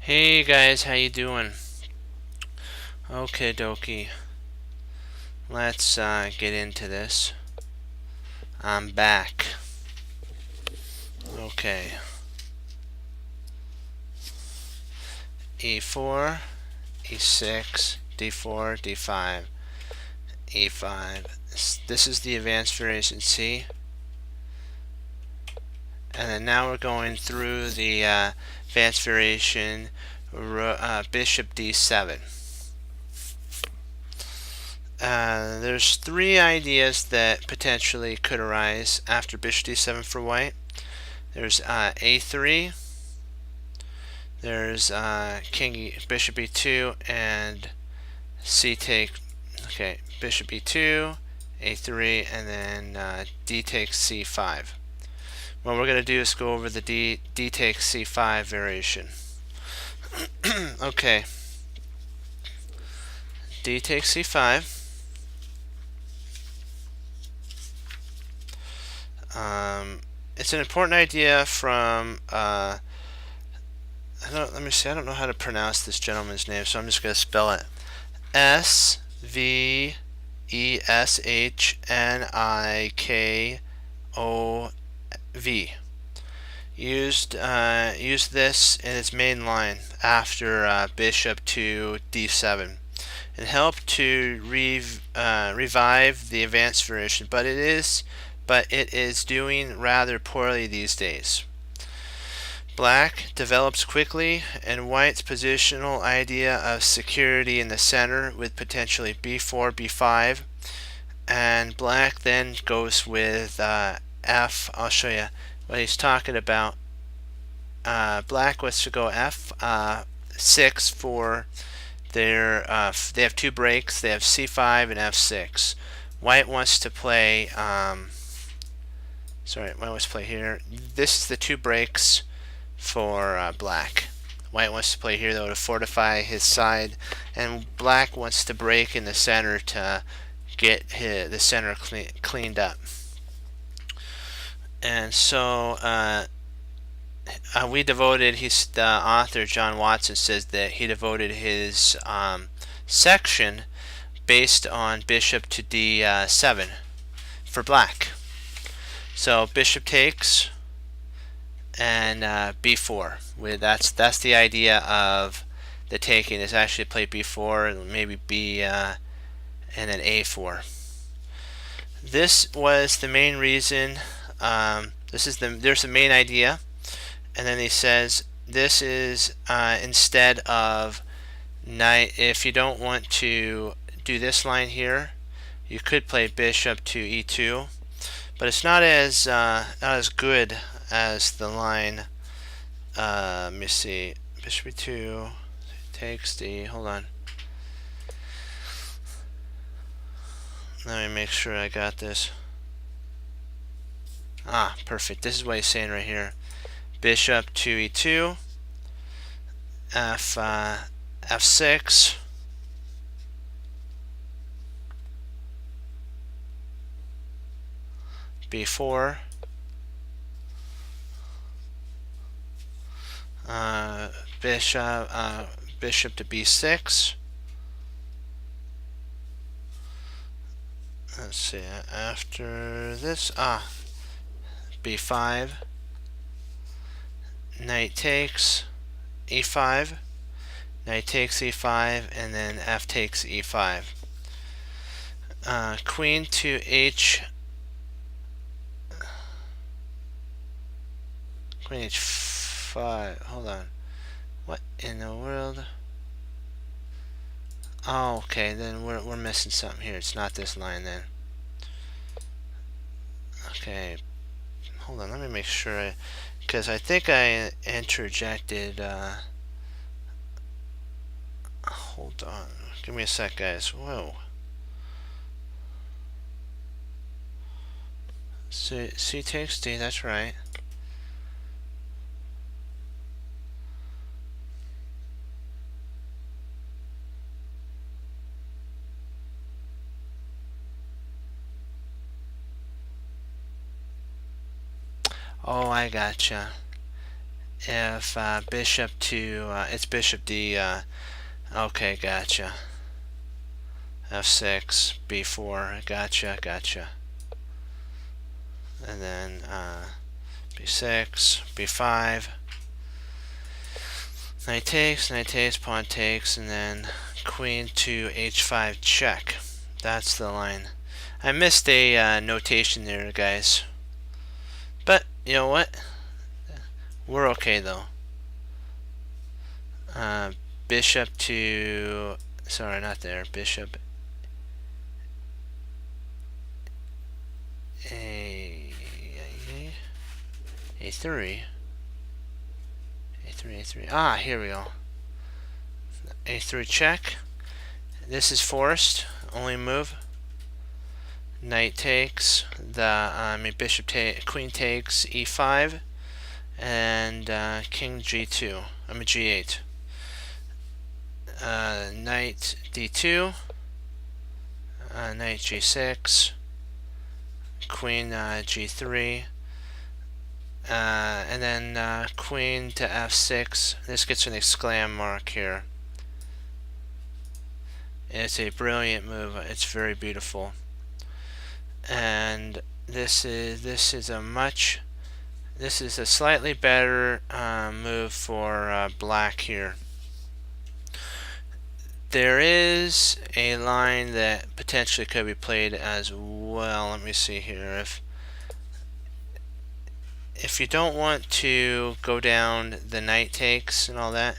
Hey guys, how you doing? Okay, dokie. Let's get into this. I'm back. Okay. E4, E6, D4, D5, E5. This is the advanced variation C. And then now we're going through the advanced variation Bishop D7. There's three ideas that potentially could arise after Bishop D7 for white. There's A3, there's Bishop E2, and C take. Okay, Bishop E2, A3, and then D takes C5. What we're going to do is go over the D takes C5 variation. Okay, D takes C5. It's an important idea from let me see. I don't know how to pronounce this gentleman's name, so I'm just going to spell it Sveshnikov. Used this in its main line after Bishop to D7. It helped to revive the advanced variation, but it is doing rather poorly these days. Black develops quickly, and white's positional idea of security in the center with potentially B4, B5, and black then goes with F. I'll show you what he's talking about. Black wants to go F6 for their. They have two breaks. They have C5 and F6. White wants to play. White wants to play here. This is the two breaks for black. White wants to play here though to fortify his side, and black wants to break in the center to get the center cleaned up. And so the author John Watson says that he devoted his section based on bishop to D7 for black. So bishop takes and B4. That's the idea of the taking, is actually play B4 and maybe B and then A4. This was the main reason. There's the main idea, and then he says this is instead of if you don't want to do this line here, you could play bishop to E2, but it's not as good as the line. Let me see. Bishop E2 takes D. Hold on. Let me make sure I got this. Perfect. This is what he's saying right here. Bishop to E2. F6. B4. Bishop to B6. Let's see, after this, B5, knight takes E5, knight takes E5, and then F takes E5. Queen to Queen H5, hold on, what in the world? Oh, okay, then we're missing something here. It's not this line then. Okay, hold on, let me make sure, because I think I interjected, hold on, give me a sec, guys. Whoa. C takes D, that's right. Oh, I gotcha. if bishop to it's bishop d. Okay, gotcha. F6, b4, gotcha. And then b6, b5. Knight takes, pawn takes, and then queen to h5 check. That's the line. I missed a notation there, guys. But you know what? We're okay though. Bishop to, sorry, not there. Bishop a3. A3. Ah, here we go. A3 check. This is forced. Only move. Knight takes. Bishop queen takes e5, and king g2. G8. Knight d2. Knight g6. Queen g3. And then queen to f6. This gets an exclam mark here. It's a brilliant move. It's very beautiful. And this is a slightly better move for black here. There is a line that potentially could be played as well. Let me see here. If you don't want to go down the knight takes and all that,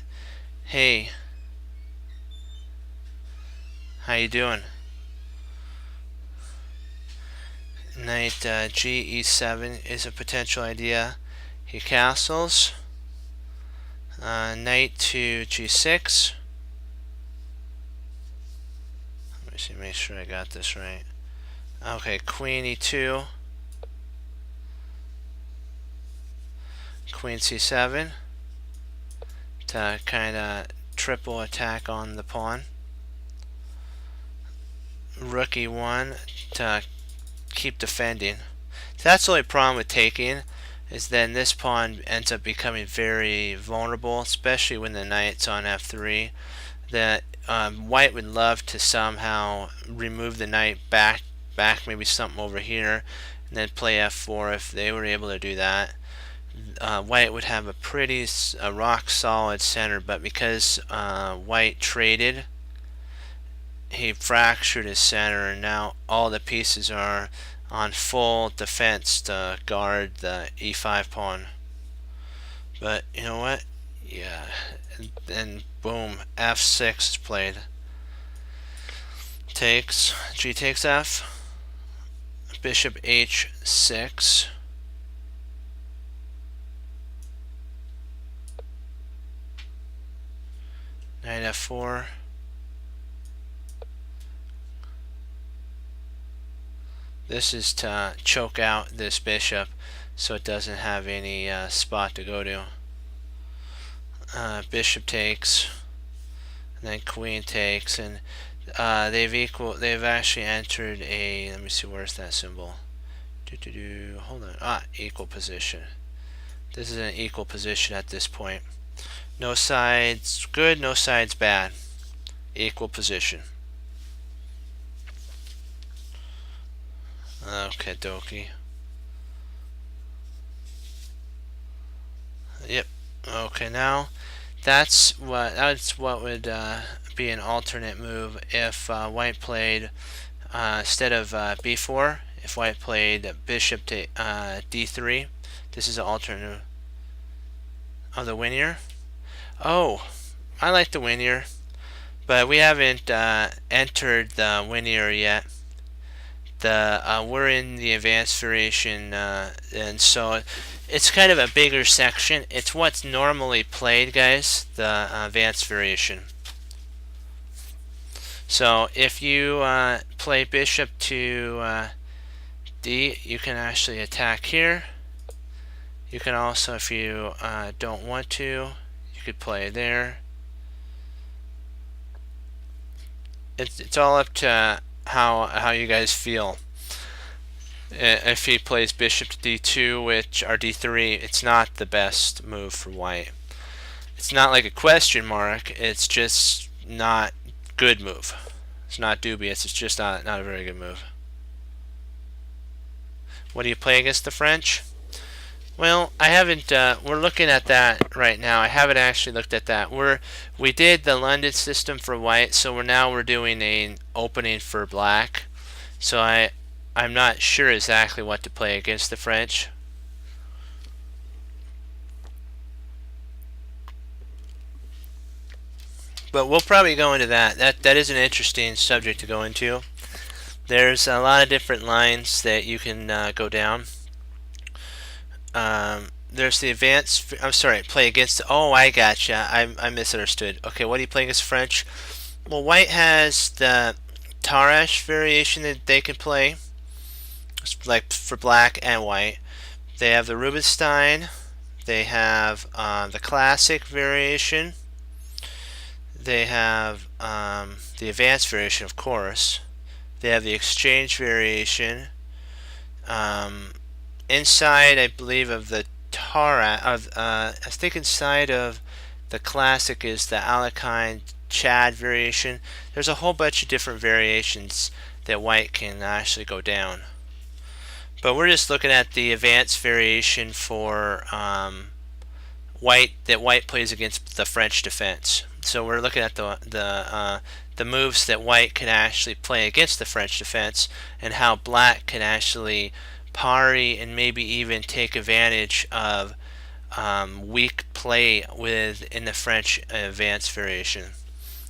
hey, how you doing? Knight g e7 is a potential idea. He castles. Knight to g6. Let me see, make sure I got this right. Okay, queen e2. Queen c7 to kind of triple attack on the pawn. Rook e1 to keep defending. So that's the only problem with taking, is then this pawn ends up becoming very vulnerable, especially when the knight's on f3. That white would love to somehow remove the knight back maybe something over here, and then play f4. If they were able to do that, white would have a pretty rock solid center, but because white traded, he fractured his center, and now all the pieces are on full defense to guard the e5 pawn. But you know what? Yeah, and boom, f6 is played. Takes, g takes f, bishop h6. Knight f4. This is to choke out this bishop so it doesn't have any spot to go to. Bishop takes, and then queen takes, and they've actually entered a, let me see, where's that symbol? Hold on. Equal position. This is an equal position at this point. No sides good, no sides bad. Equal position. Okay, dokie. Yep. Okay, now that's what would be an alternate move if white played instead of b4. If white played bishop to d3, this is an alternate. Oh, the Winier. Oh, I like the Winier, but we haven't entered the Winier yet. We're in the advanced variation, and so it's kind of a bigger section. It's what's normally played, guys, the advanced variation. So if you play bishop to d, you can actually attack here. You can also, if you don't want to, you could play there. It's all up to how you guys feel. If he plays bishop to d2, which or d3, it's not the best move for white. It's not like a question mark, it's just not good move. It's not dubious, it's just not a very good move. What do you play against the French? Well, I haven't. We're looking at that right now. I haven't actually looked at that. We did the London system for white, so we're doing an opening for black. So I'm not sure exactly what to play against the French. But we'll probably go into that. That is an interesting subject to go into. There's a lot of different lines that you can go down. There's the advanced. I'm sorry, play against. Oh, I gotcha. I misunderstood. Okay, what do you play against French? Well, white has the Tarrasch variation that they can play, like for black and white. They have the Rubinstein. They have the classic variation. They have the advanced variation, of course. They have the exchange variation. Inside, I believe, of the I think inside of the classic is the Alekhine Chad variation. There's a whole bunch of different variations that white can actually go down. But we're just looking at the advanced variation for white that white plays against the French defense. So we're looking at the moves that white can actually play against the French defense, and how black can actually parry and maybe even take advantage of weak play in the French advanced variation.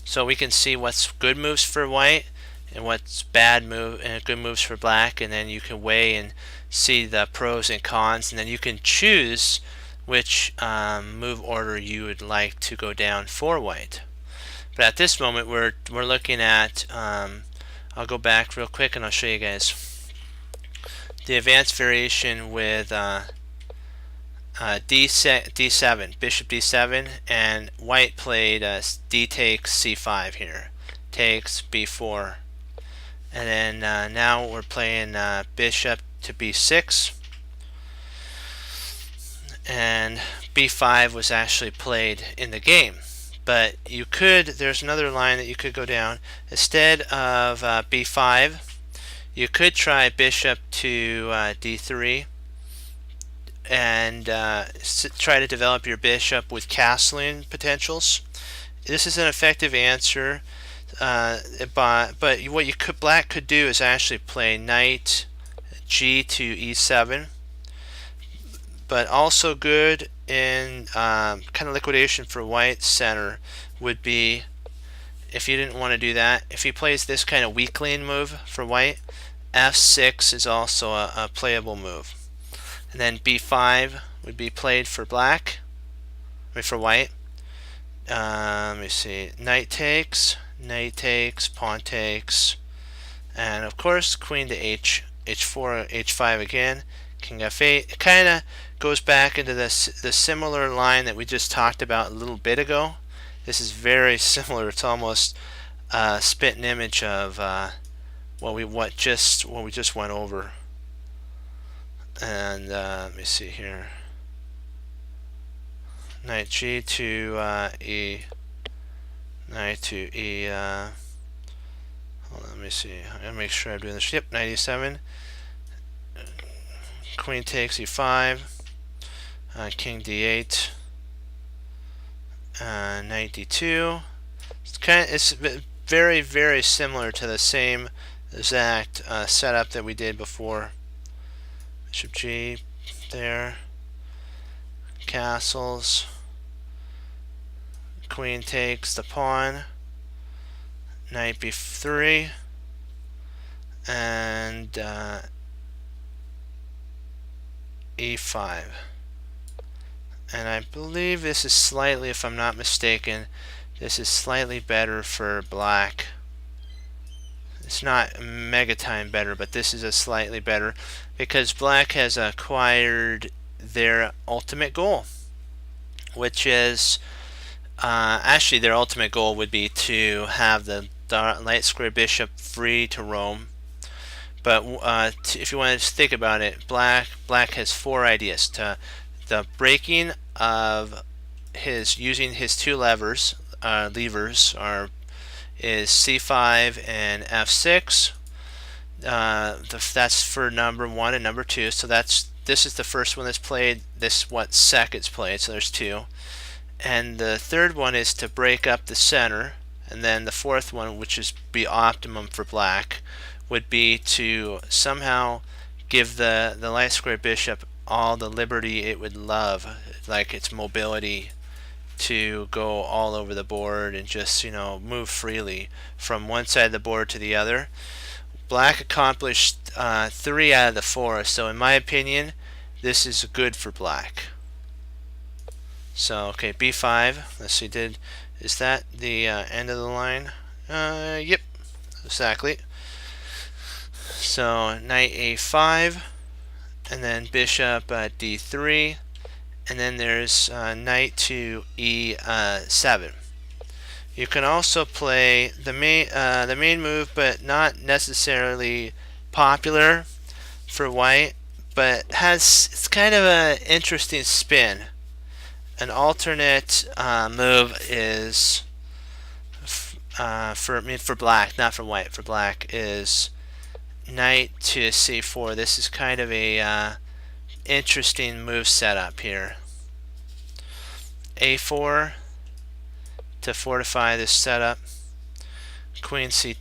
So we can see what's good moves for white and what's good moves for black, and then you can weigh and see the pros and cons, and then you can choose which move order you would like to go down for white. But at this moment we're looking at I'll go back real quick and I'll show you guys the advanced variation with d7, bishop d7, and white played d takes c5 here, takes b4, and then now we're playing bishop to b6, and b5 was actually played in the game. But there's another line that you could go down. Instead of b5, you could try bishop to d3 and try to develop your bishop with castling potentials. This is an effective answer, but what black could do is actually play knight g to e7. But also good in kind of liquidation for white center would be, if you didn't want to do that, if he plays this kind of weakling move for white, f6 is also a playable move. And then b5 would be played for black, for white. Let me see, knight takes, pawn takes, and of course queen to h4, h5 again, king f8. It kind of goes back into the similar line that we just talked about a little bit ago. This is very similar. It's almost a spit and image of what we just went over. And let me see here. Knight g to e. Knight to e. Hold on, let me see. I gotta make sure I'm doing this. Yep, knight e7. Queen takes e5. King d8. Knight d2. It's very, very similar to the same exact setup that we did before. Bishop g there. Castles. Queen takes the pawn. Knight b3. And e5. And I believe this is slightly, if I'm not mistaken, this is slightly better for black. It's not mega time better, but this is a slightly better, because black has acquired their ultimate goal, which is actually their ultimate goal would be to have the light square bishop free to roam. But if you want to think about it, black has four ideas. The breaking of his using his two levers is C5 and F6. That's for number 1 and number 2. So this is the first one that's played. This is what second's played. So there's 2. And the third one is to break up the center. And then the fourth one, which is be optimum for black, would be to somehow give the light square bishop all the liberty it would love, like its mobility, to go all over the board and just move freely from one side of the board to the other. Black accomplished 3 out of the 4, so in my opinion this is good for black. So okay, b5, let's see, is that the end of the line? Yep, exactly. So knight a5, and then bishop d3, and then there's knight to e7. You can also play the main move, but not necessarily popular for white, but it's kind of an interesting spin. An alternate move is for black, not for white. For black is knight to c4. This is kind of a interesting move setup here. a4 to fortify this setup. Queen c7.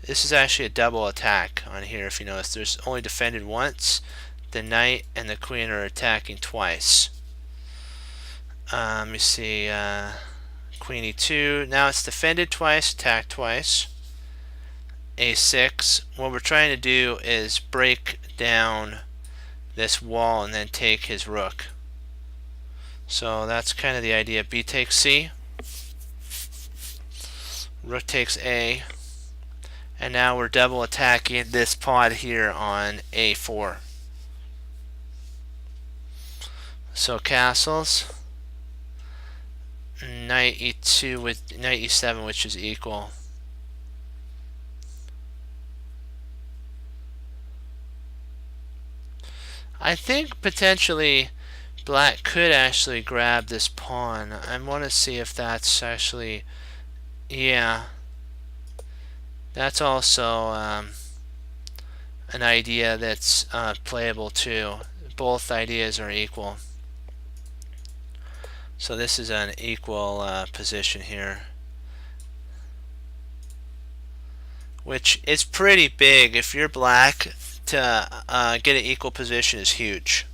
This is actually a double attack on here. If you notice, there's only defended once. The knight and the queen are attacking twice. Let me see. Queen e2. Now it's defended twice, attacked twice. a6. What we're trying to do is break down this wall and then take his rook. So that's kind of the idea. B takes C. Rook takes A. And now we're double attacking this pawn here on a4. So castles. Knight e2 with knight e7, which is equal. I think potentially black could actually grab this pawn. I want to see if that's actually, yeah, that's also an idea that's playable too. Both ideas are equal. So this is an equal position here, which is pretty big. If you're black, to get an equal position is huge.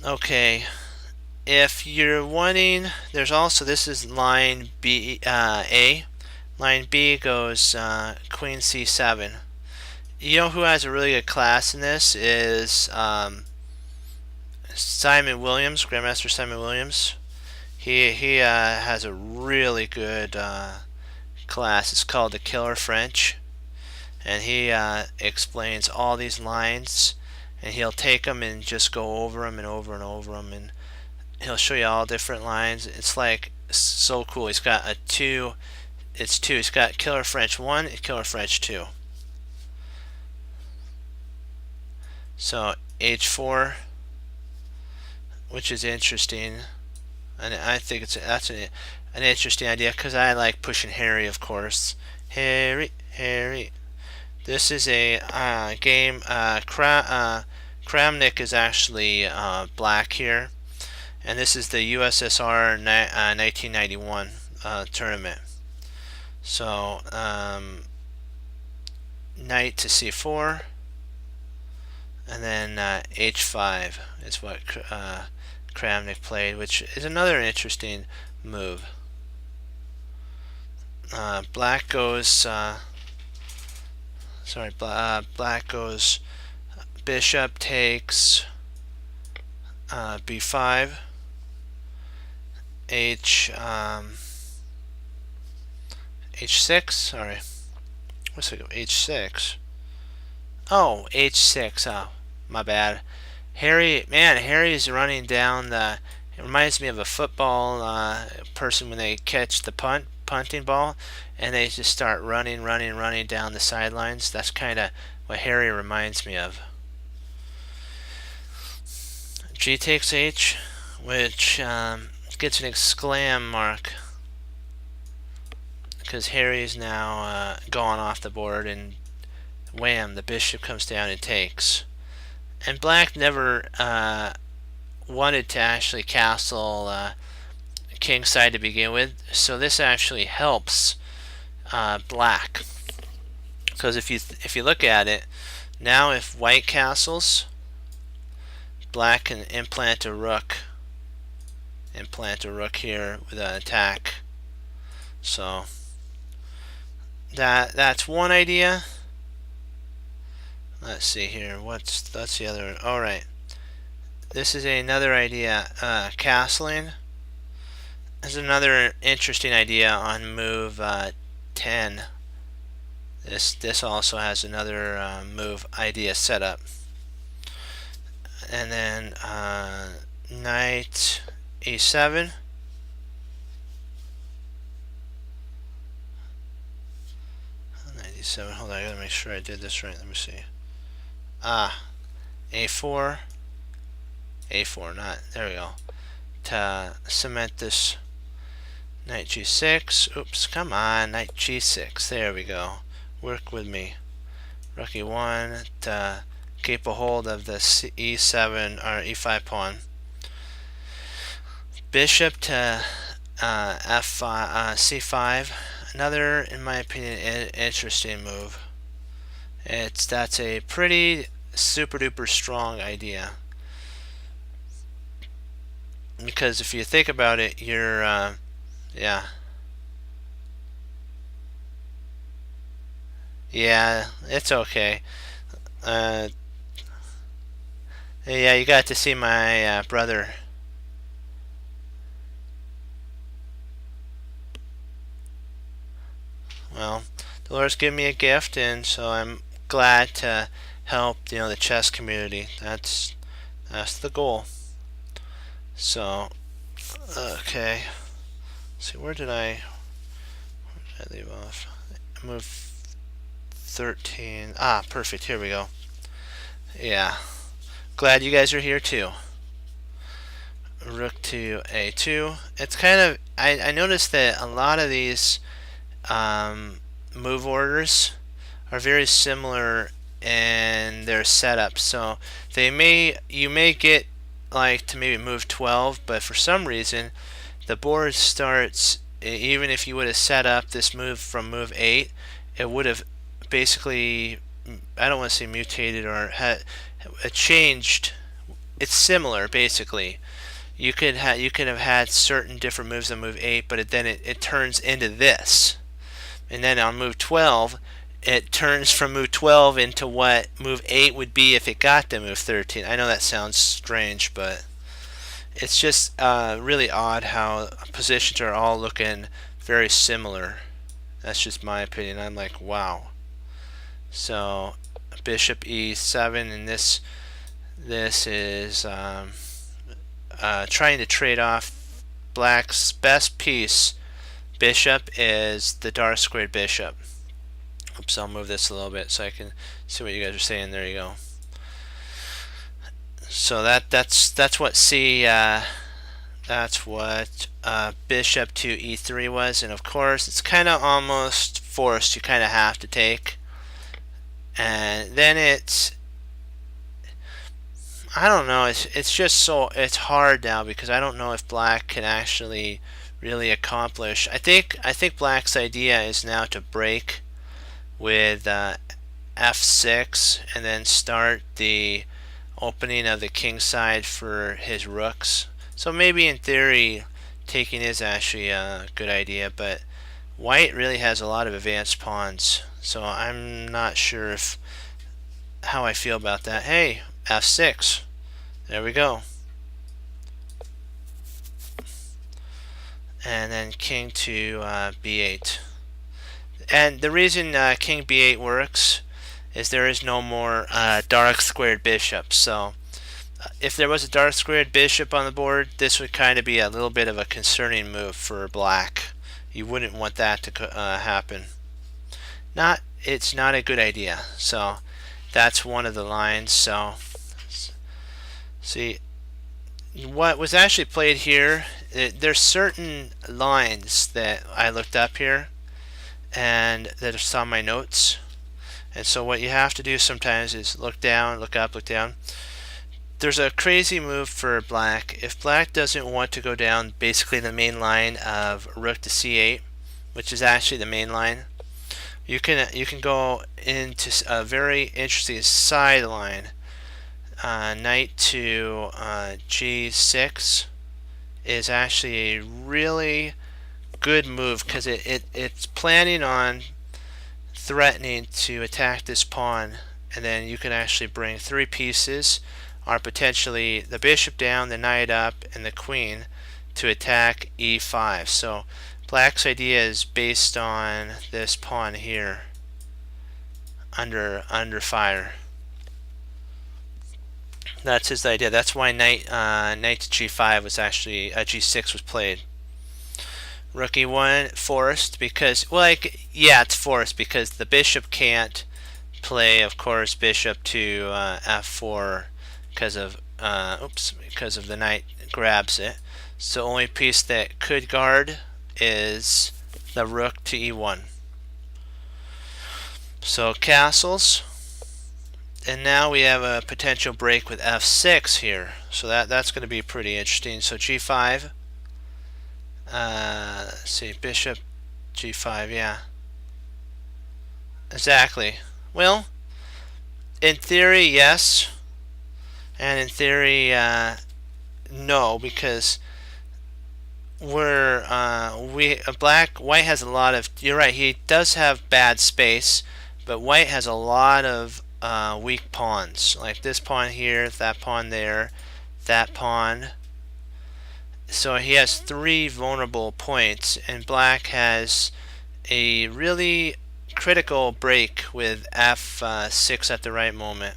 Okay, if you're wanting, there's also, this is line B, A. Line B goes Queen C7. You know who has a really good class in this is Simon Williams, Grandmaster Simon Williams. He has a really good class. It's called the Killer French, and he explains all these lines, and he'll take them and just go over them and over and over them, and he'll show you all different lines. It's like so cool. He's got a 2. It's 2. He's got Killer French 1 and Killer French 2. So h4, which is interesting, and I think that's an interesting idea because I like pushing Harry, of course. Harry. This is a game. Kramnik is actually black here, and this is the USSR 1991 tournament. So knight to c4, and then h5 is what Kramnik played, which is another interesting move. Black goes black goes bishop takes b5, h6, sorry, what's it go, h6, oh, h6, oh, my bad. Harry's running down the, it reminds me of a football person when they catch the punt, punting ball, and they just start running down the sidelines. That's kind of what Harry reminds me of. G takes H, which gets an exclam mark because Harry is now gone off the board, and wham, the bishop comes down and takes. And black never wanted to actually castle kingside to begin with, so this actually helps black, because if you look at it now, if white castles, black can implant a rook here with an attack. So that's one idea. Let's see here, that's the other. All right, this is another idea. Castling is another interesting idea on move 10. This also has another move idea set up. And then knight e7. Knight e7. Hold on, I gotta make sure I did this right. Let me see. A4. A4, not there we go. To cement this, knight g6. Oops, come on, knight g6. There we go. Work with me. Rook e1 to keep a hold of the e7 or e5 pawn. Bishop to f5, c5. Another, in my opinion, interesting move. That's a pretty super duper strong idea, because if you think about it, you're yeah, it's okay. Yeah, you got to see my brother. Well, the Lord's given me a gift, and so I'm glad to help the chess community. That's the goal. So okay, let's see, where did I leave off? Move 13. Perfect, here we go. Yeah, glad you guys are here too. Rook to a2. It's kind of, I noticed that a lot of these move orders are very similar in their setup. So you may get like to maybe move 12, but for some reason the board starts, even if you would have set up this move from move 8, it would have basically, I don't want to say mutated, or changed. It's similar basically. You could have had certain different moves on move 8, but then it turns into this, and then on move 12 it turns from move 12 into what move 8 would be if it got to move 13. I know that sounds strange, but it's just really odd how positions are all looking very similar. That's just my opinion. I'm like, wow. So bishop e7, and this is trying to trade off black's best piece. Bishop is the dark squared bishop. Oops, I'll move this a little bit so I can see what you guys are saying. There you go. So that's what bishop to e3 was, and of course it's kind of almost forced. You kind of have to take, and then I don't know. It's just so it's hard now, because I don't know if black can actually really accomplish. I think black's idea is now to break with f6 and then start the opening of the king side for his rooks. So maybe in theory taking is actually a good idea, but white really has a lot of advanced pawns, so I'm not sure how I feel about that. Hey, f6. There we go. And then king to b8. And the reason king b8 works is there is no more dark squared bishop. So if there was a dark squared bishop on the board, this would kind of be a little bit of a concerning move for black. You wouldn't want that to happen. It's not a good idea. So that's one of the lines. So see what was actually played here. There's certain lines that I looked up here and that are on my notes. And so what you have to do sometimes is look down, look up, look down. There's a crazy move for black. If black doesn't want to go down basically the main line of rook to c8, which is actually the main line, you can go into a very interesting sideline. Knight to g6 is actually a really good move because it's planning on threatening to attack this pawn, and then you can actually bring 3 pieces, or potentially the bishop down, the knight up, and the queen to attack e5. So black's idea is based on this pawn here under fire. That's his idea. That's why knight to g5 was actually g6 was played. Rook e1 forced because, well, yeah, it's forced because the bishop can't play, of course, bishop to f4 because of the knight grabs it. So the only piece that could guard is the rook to e1. So castles. And now we have a potential break with f6 here. So that's going to be pretty interesting. So g5. Let's see, bishop g5, yeah. Exactly. Well, in theory, yes. And in theory, no, because white has a lot of, you're right, he does have bad space, but white has a lot of weak pawns, like this pawn here, that pawn there, that pawn. So he has 3 vulnerable points, and black has a really critical break with f6 at the right moment.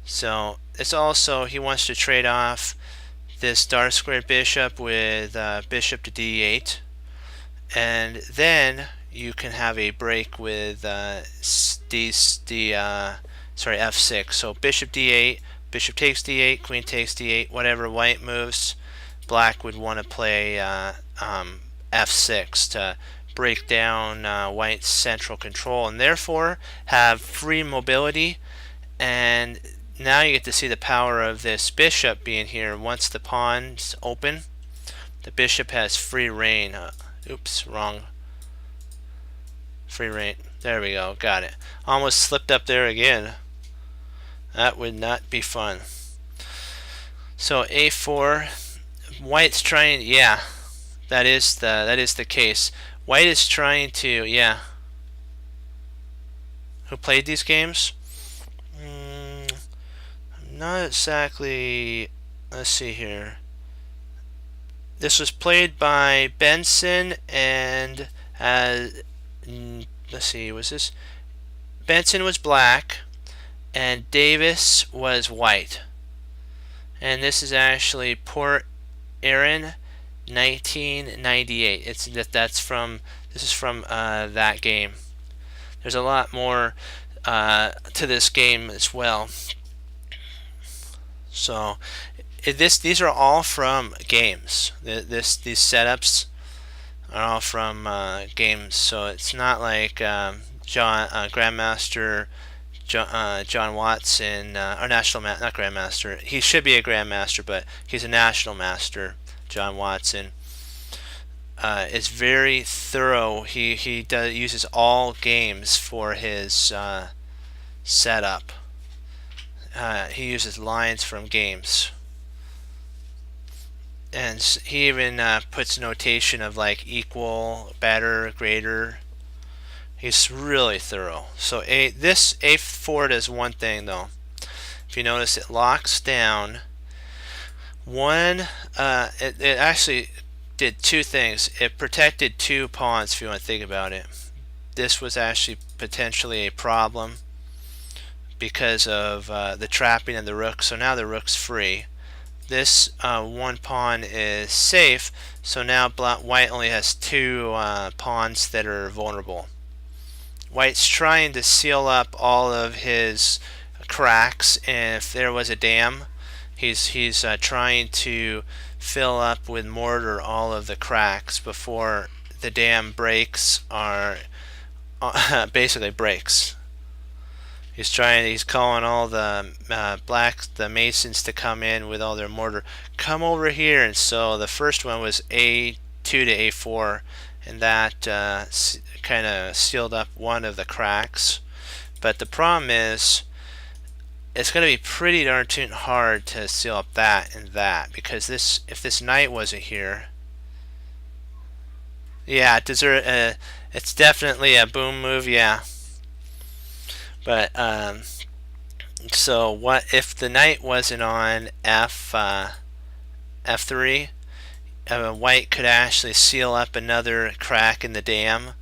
So it's also, he wants to trade off this dark squared bishop with bishop to d8, and then you can have a break with f6. So bishop d8, bishop takes d8, queen takes d8, whatever white moves, black would want to play f6 to break down white's central control, and therefore have free mobility. And now you get to see the power of this bishop being here. Once the pawn's open, the bishop has free reign. Oops, wrong. Free reign. There we go. Got it. Almost slipped up there again. That would not be fun. So a4. White's trying. Yeah, that is the case. White is trying to. Yeah. Who played these games? Not exactly. Let's see here. This was played by Benson and let's see, was this? Benson was black and Davis was white. And this is actually Port Erin 1998. This is from that game. There's a lot more to this game as well. So these are all from games. These setups are all from games. So it's not like Grandmaster John Watson, or National not Grandmaster. He should be a Grandmaster, but he's a National Master. John Watson is very thorough. He uses all games for his setup. He uses lines from games, and he even puts notation of like equal, better, greater. He's really thorough. So this a4 does one thing though. If you notice, it locks down one. It actually did 2 things. It protected 2 pawns. If you want to think about it, this was actually potentially a problem because of the trapping of the rook. So now the rook's free. this one pawn is safe, so now white only has two pawns that are vulnerable. White's trying to seal up all of his cracks, and if there was a dam, he's trying to fill up with mortar all of the cracks before the dam breaks, or basically breaks. He's calling all the the masons to come in with all their mortar. Come over here. And so the first one was A2 to A4, and that kind of sealed up one of the cracks. But the problem is, it's going to be pretty darn tootin' hard to seal up that and that, because if this knight wasn't here, yeah, it's definitely a boom move, yeah. But so what if the knight wasn't on F3? White could actually seal up another crack in the dam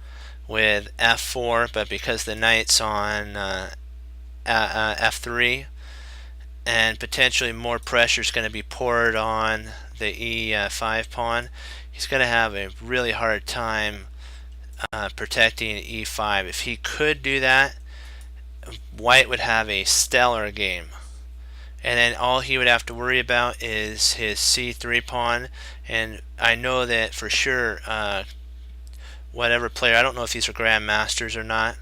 with F4, but because the knight's on F3, and potentially more pressure is going to be poured on the E5 pawn, he's going to have a really hard time protecting E5. If he could do that, White would have a stellar game, and then all he would have to worry about is his C3 pawn. And I know that for sure, whatever player, I don't know if these are grandmasters or not,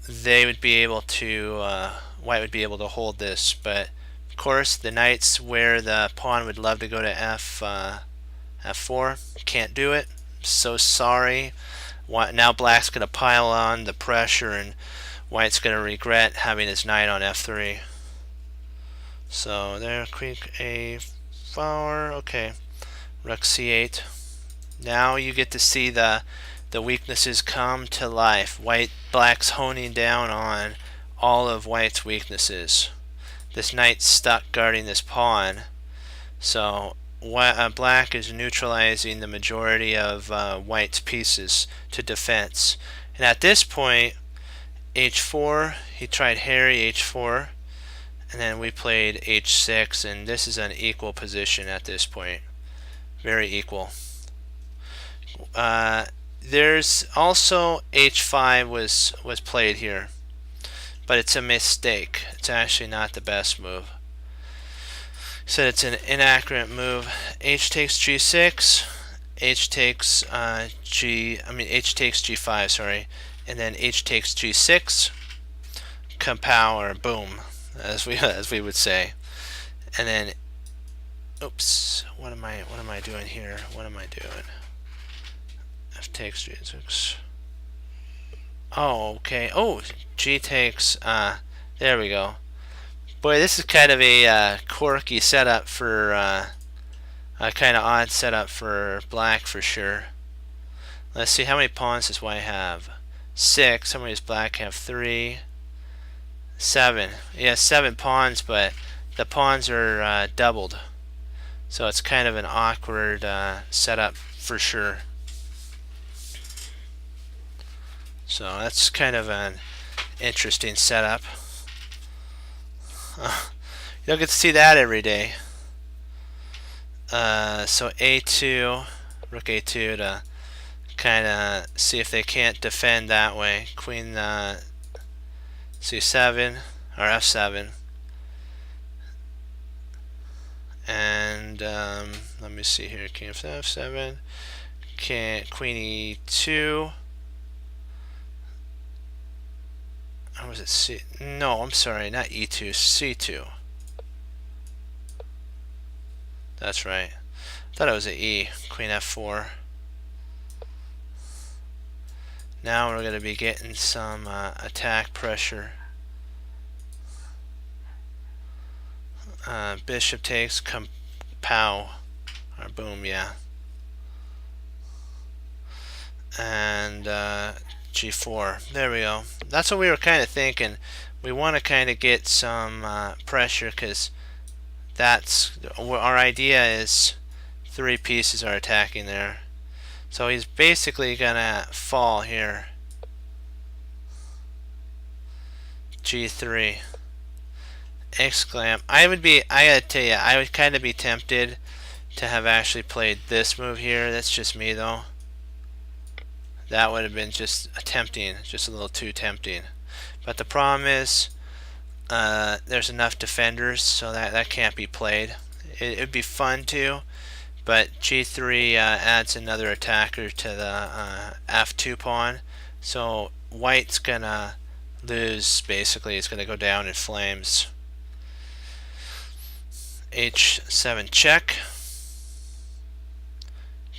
they would be able to, White would be able to hold this. But of course, the knight's where the pawn would love to go to F4. Can't do it. So sorry. Now Black's going to pile on the pressure, and White's going to regret having his knight on F3. So there, Queen A4. Okay, Rook C8. Now you get to see the weaknesses come to life. Black's honing down on all of White's weaknesses. This knight's stuck guarding this pawn, so Black is neutralizing the majority of White's pieces to defense. And at this point, H4, he tried Harry H4, and then we played H6, and this is an equal position at this point. Very equal. There's also H5 was played here, but it's a mistake. It's actually not the best move. Said it's an inaccurate move. H takes G6, H takes H takes G5, sorry, and then H takes G6, kapow, or boom, as we would say. And then, oops, what am I doing here? What am I doing? F takes G6. Oh, okay. Oh, G takes. There we go. Boy, this is kind of a quirky setup for a kind of odd setup for Black for sure. Let's see, how many pawns does White have? 6. How many does Black have? 3. 7. Yeah, 7 pawns, but the pawns are doubled, so it's kind of an awkward setup for sure. So that's kind of an interesting setup. You don't get to see that every day. So A2, Rook A2 to kind of see if they can't defend that way. Queen C7 or F7, and let me see here. King of F7, Queen E2. Or was it C? No, I'm sorry, not E2, C2. That's right. I thought it was an E. Queen F4. Now we're going to be getting some attack pressure. Bishop takes, kapow, or boom, yeah. And G4. There we go. That's what we were kind of thinking. We want to kind of get some pressure, because that's our idea is 3 pieces are attacking there. So he's basically gonna fall here. G3. exclam. I gotta tell you, I would kind of be tempted to have actually played this move here. That's just me though. That would have been just tempting, just a little too tempting. But the problem is, there's enough defenders, so that can't be played. It'd be fun to, but G3 adds another attacker to the F2 pawn, so white's gonna lose. Basically, it's gonna go down in flames. H7 check.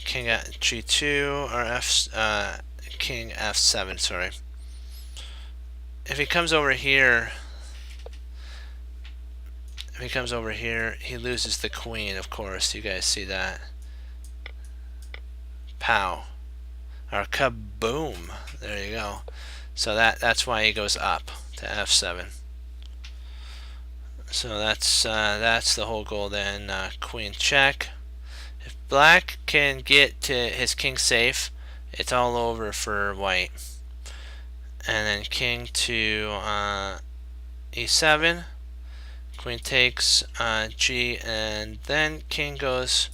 King at G2 or King F7. Sorry. If he comes over here, he loses the queen. Of course, you guys see that. Pow, or kaboom! There you go. So that's why he goes up to F7. So that's the whole goal. Then queen check. If black can get to his king safe, it's all over for white. And then king to E7. Queen takes G, and then king goes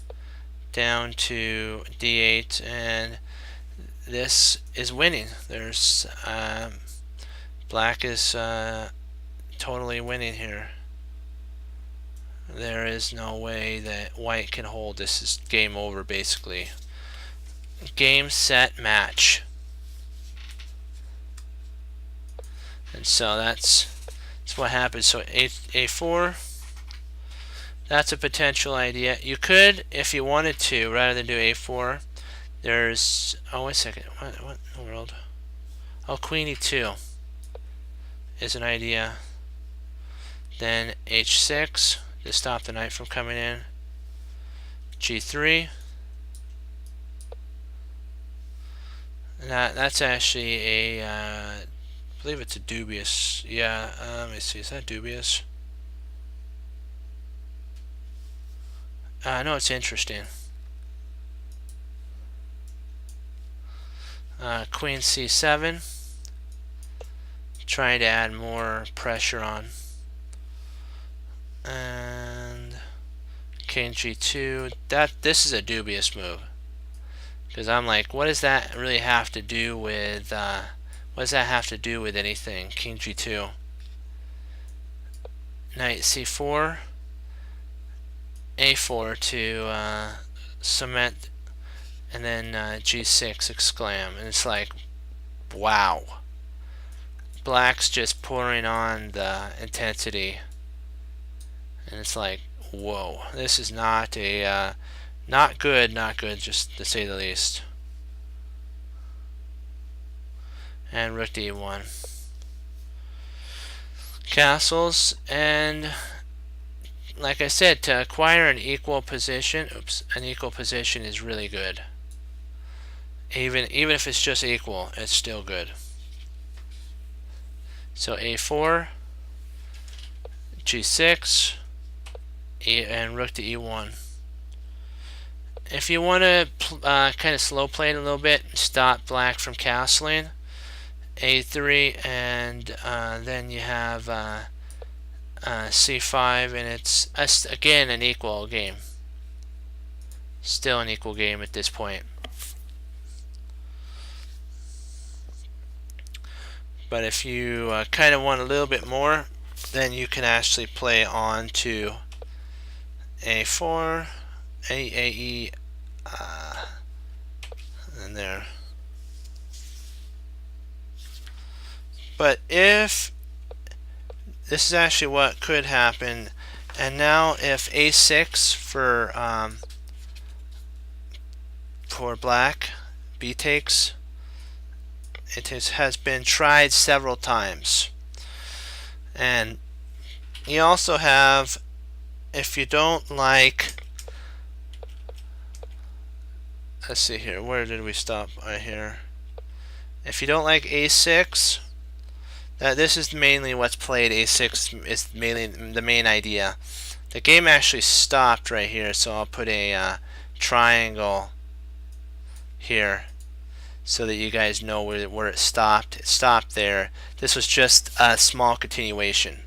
down to D8, and this is winning. There's black is totally winning here. There is no way that white can hold. This is game over, basically. Game, set, match. And so that's what happens. So A4, that's a potential idea. You could, if you wanted to, rather than do A4, there's, oh wait a second, what in the world? Oh, Queen E2 is an idea. Then H6 to stop the knight from coming in. G3. And that's actually a, I believe it's a dubious, yeah, let me see, is that dubious? No, it's interesting. Queen C7, trying to add more pressure on. And King G2, this is a dubious move. Because I'm like, what does that really have to do with, what does that have to do with anything? King G2. Knight C4. A4 to cement, and then G6 exclam. And it's like, wow. Black's just pouring on the intensity. And it's like, whoa. This is not a, not good, just to say the least. And rook to E1. Castles, and like I said, to acquire an equal position, an equal position is really good. Even if it's just equal, it's still good. So A4, G6, and rook to E1. If you want to kind of slow play it a little bit, stop black from castling, A3, and then you have C5, and it's again an equal game. Still an equal game at this point. But if you kind of want a little bit more, then you can actually play on to A4, AE, and there. But if this is actually what could happen, and now if A6 for black, B takes, has been tried several times. And you also have, if you don't like, let's see here, where did we stop? Right here. If you don't like A6, this is mainly what's played. A6 is mainly the main idea. The game actually stopped right here, so I'll put a triangle here so that you guys know where it stopped. It stopped there. This was just a small continuation.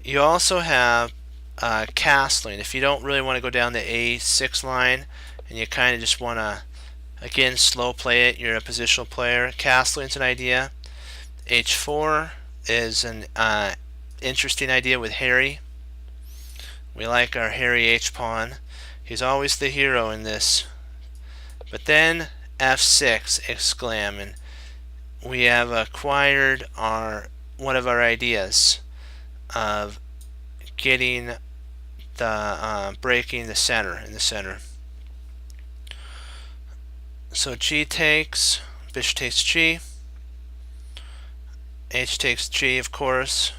You also have castling. If you don't really want to go down the A6 line and you kind of just want to, again, slow play it, you're a positional player, castling's an idea. H4 is an interesting idea with Harry. We like our Harry H pawn. He's always the hero in this. But then F6 exclam, and we have acquired one of our ideas of getting the breaking the center in the center. So G takes, bishop takes G, H takes G, of course,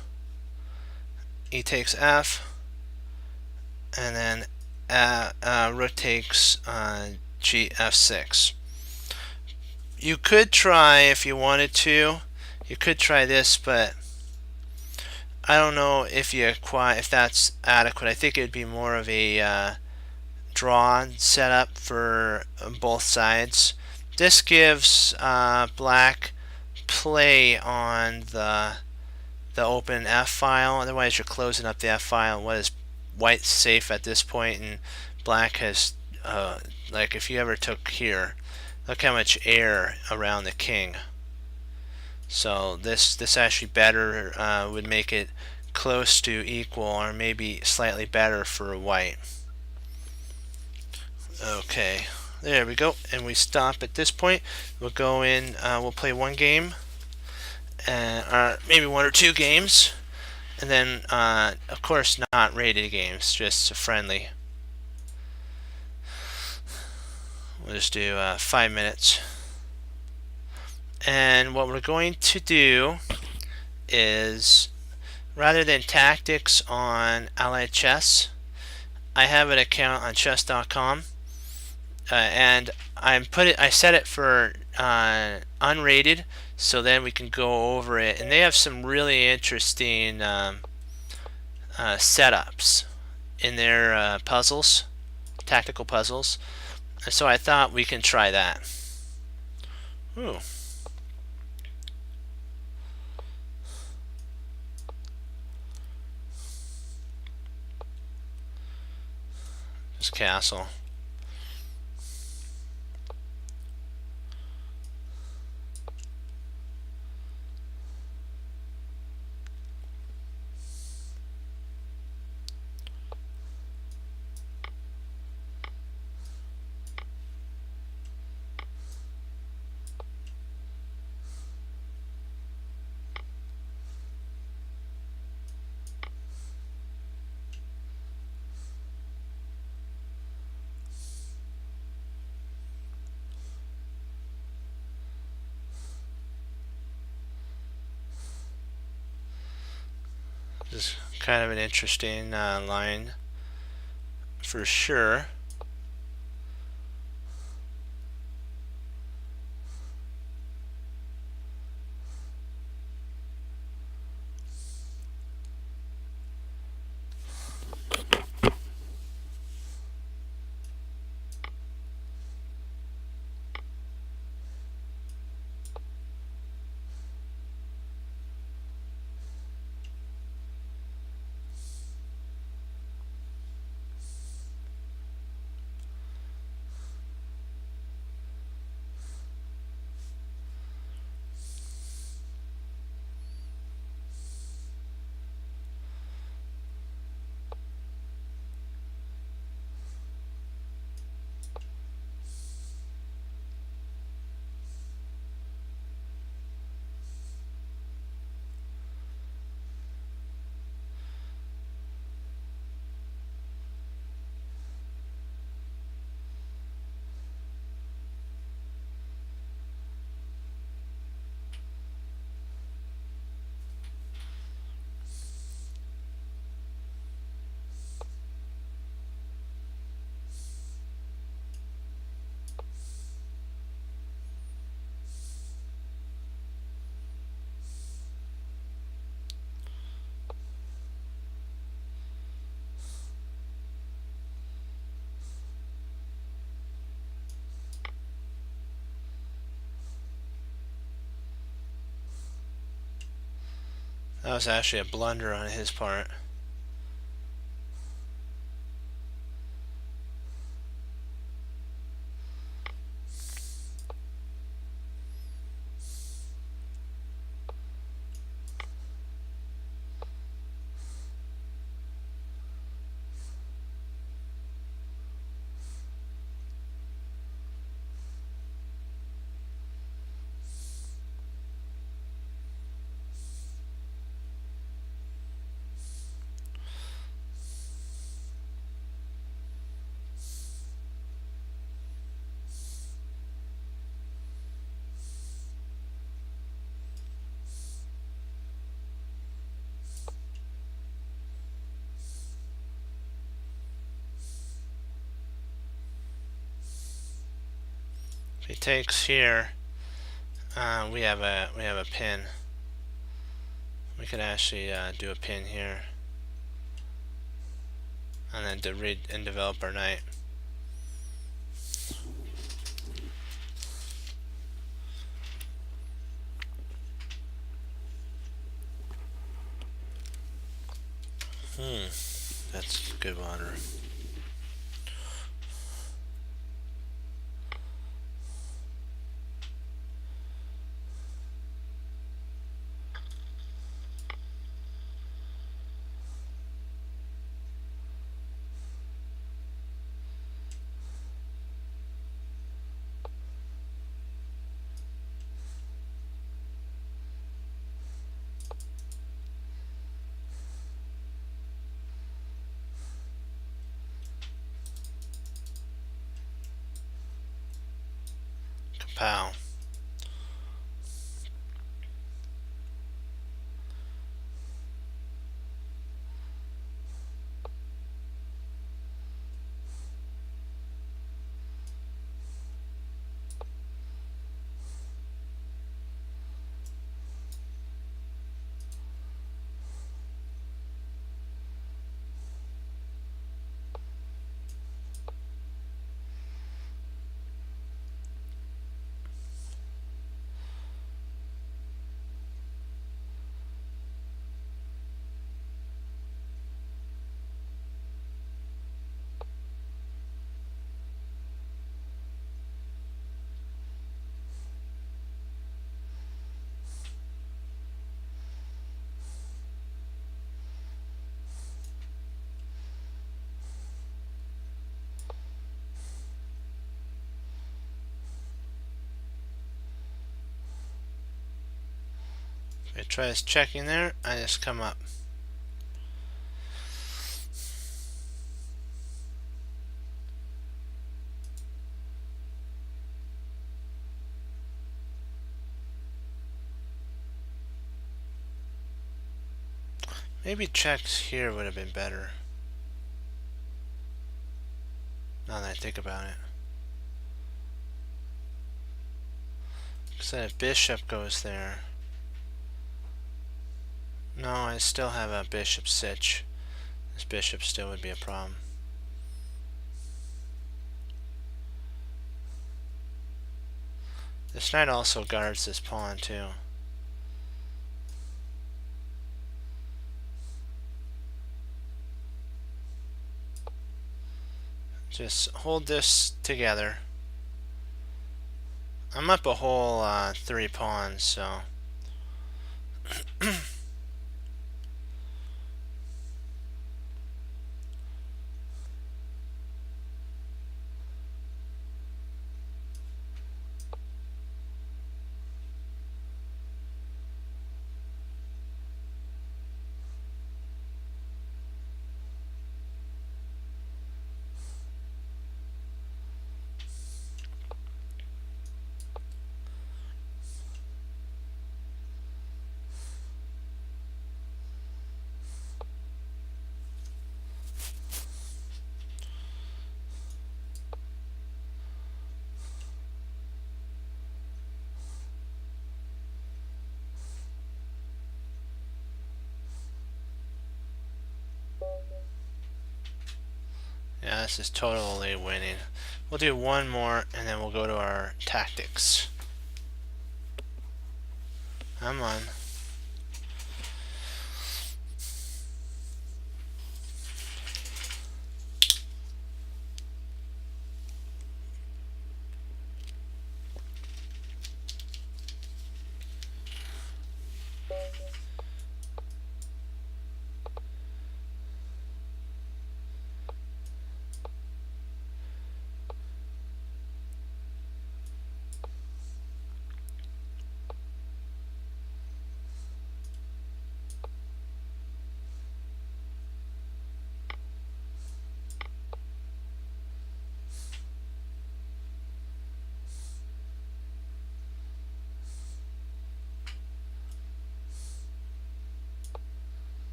E takes F, and then rook takes G F6. You could try, if you wanted to, you could try this, but I don't know if that's adequate. I think it would be more of a draw setup for both sides. This gives black play on the open F file. Otherwise, you're closing up the F file. What is white safe at this point? And black has like if you ever took here, look how much air around the king. So this actually better would make it close to equal, or maybe slightly better for white. Okay, there we go, and we stop at this point. We'll go in. We'll play one game, or maybe one or two games, and then of course not rated games, just friendly. We'll just do 5 minutes. And what we're going to do is, rather than tactics on Allied Chess, I have an account on chess.com, and I set it for unrated, so then we can go over it. And they have some really interesting setups in their puzzles, tactical puzzles. And so I thought we can try that. Ooh. This castle. This is kind of an interesting line for sure. That was actually a blunder on his part. he takes here, we have a pin. We could actually do a pin here, and then to read and develop our knight. That's good water. Kapow. If it tries checking there, I just come up. Maybe checks here would have been better, now that I think about it. Because then if bishop goes there, no, I still have a bishop sitch. This bishop still would be a problem. This knight also guards this pawn too. Just hold this together. I'm up a whole 3 pawns, so yeah, this is totally winning. We'll do one more and then we'll go to our tactics. Come on.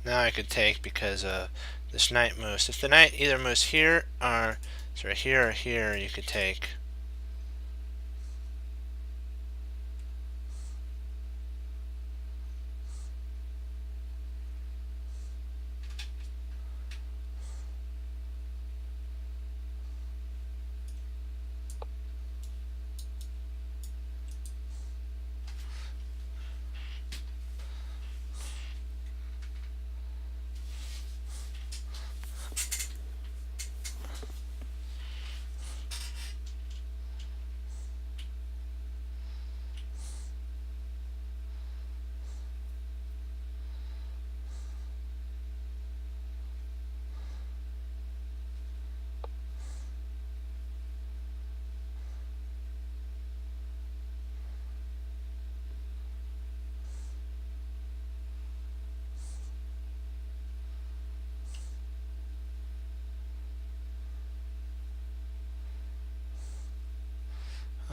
Now I could take because this knight moves. If the knight either moves here or here or here, you could take.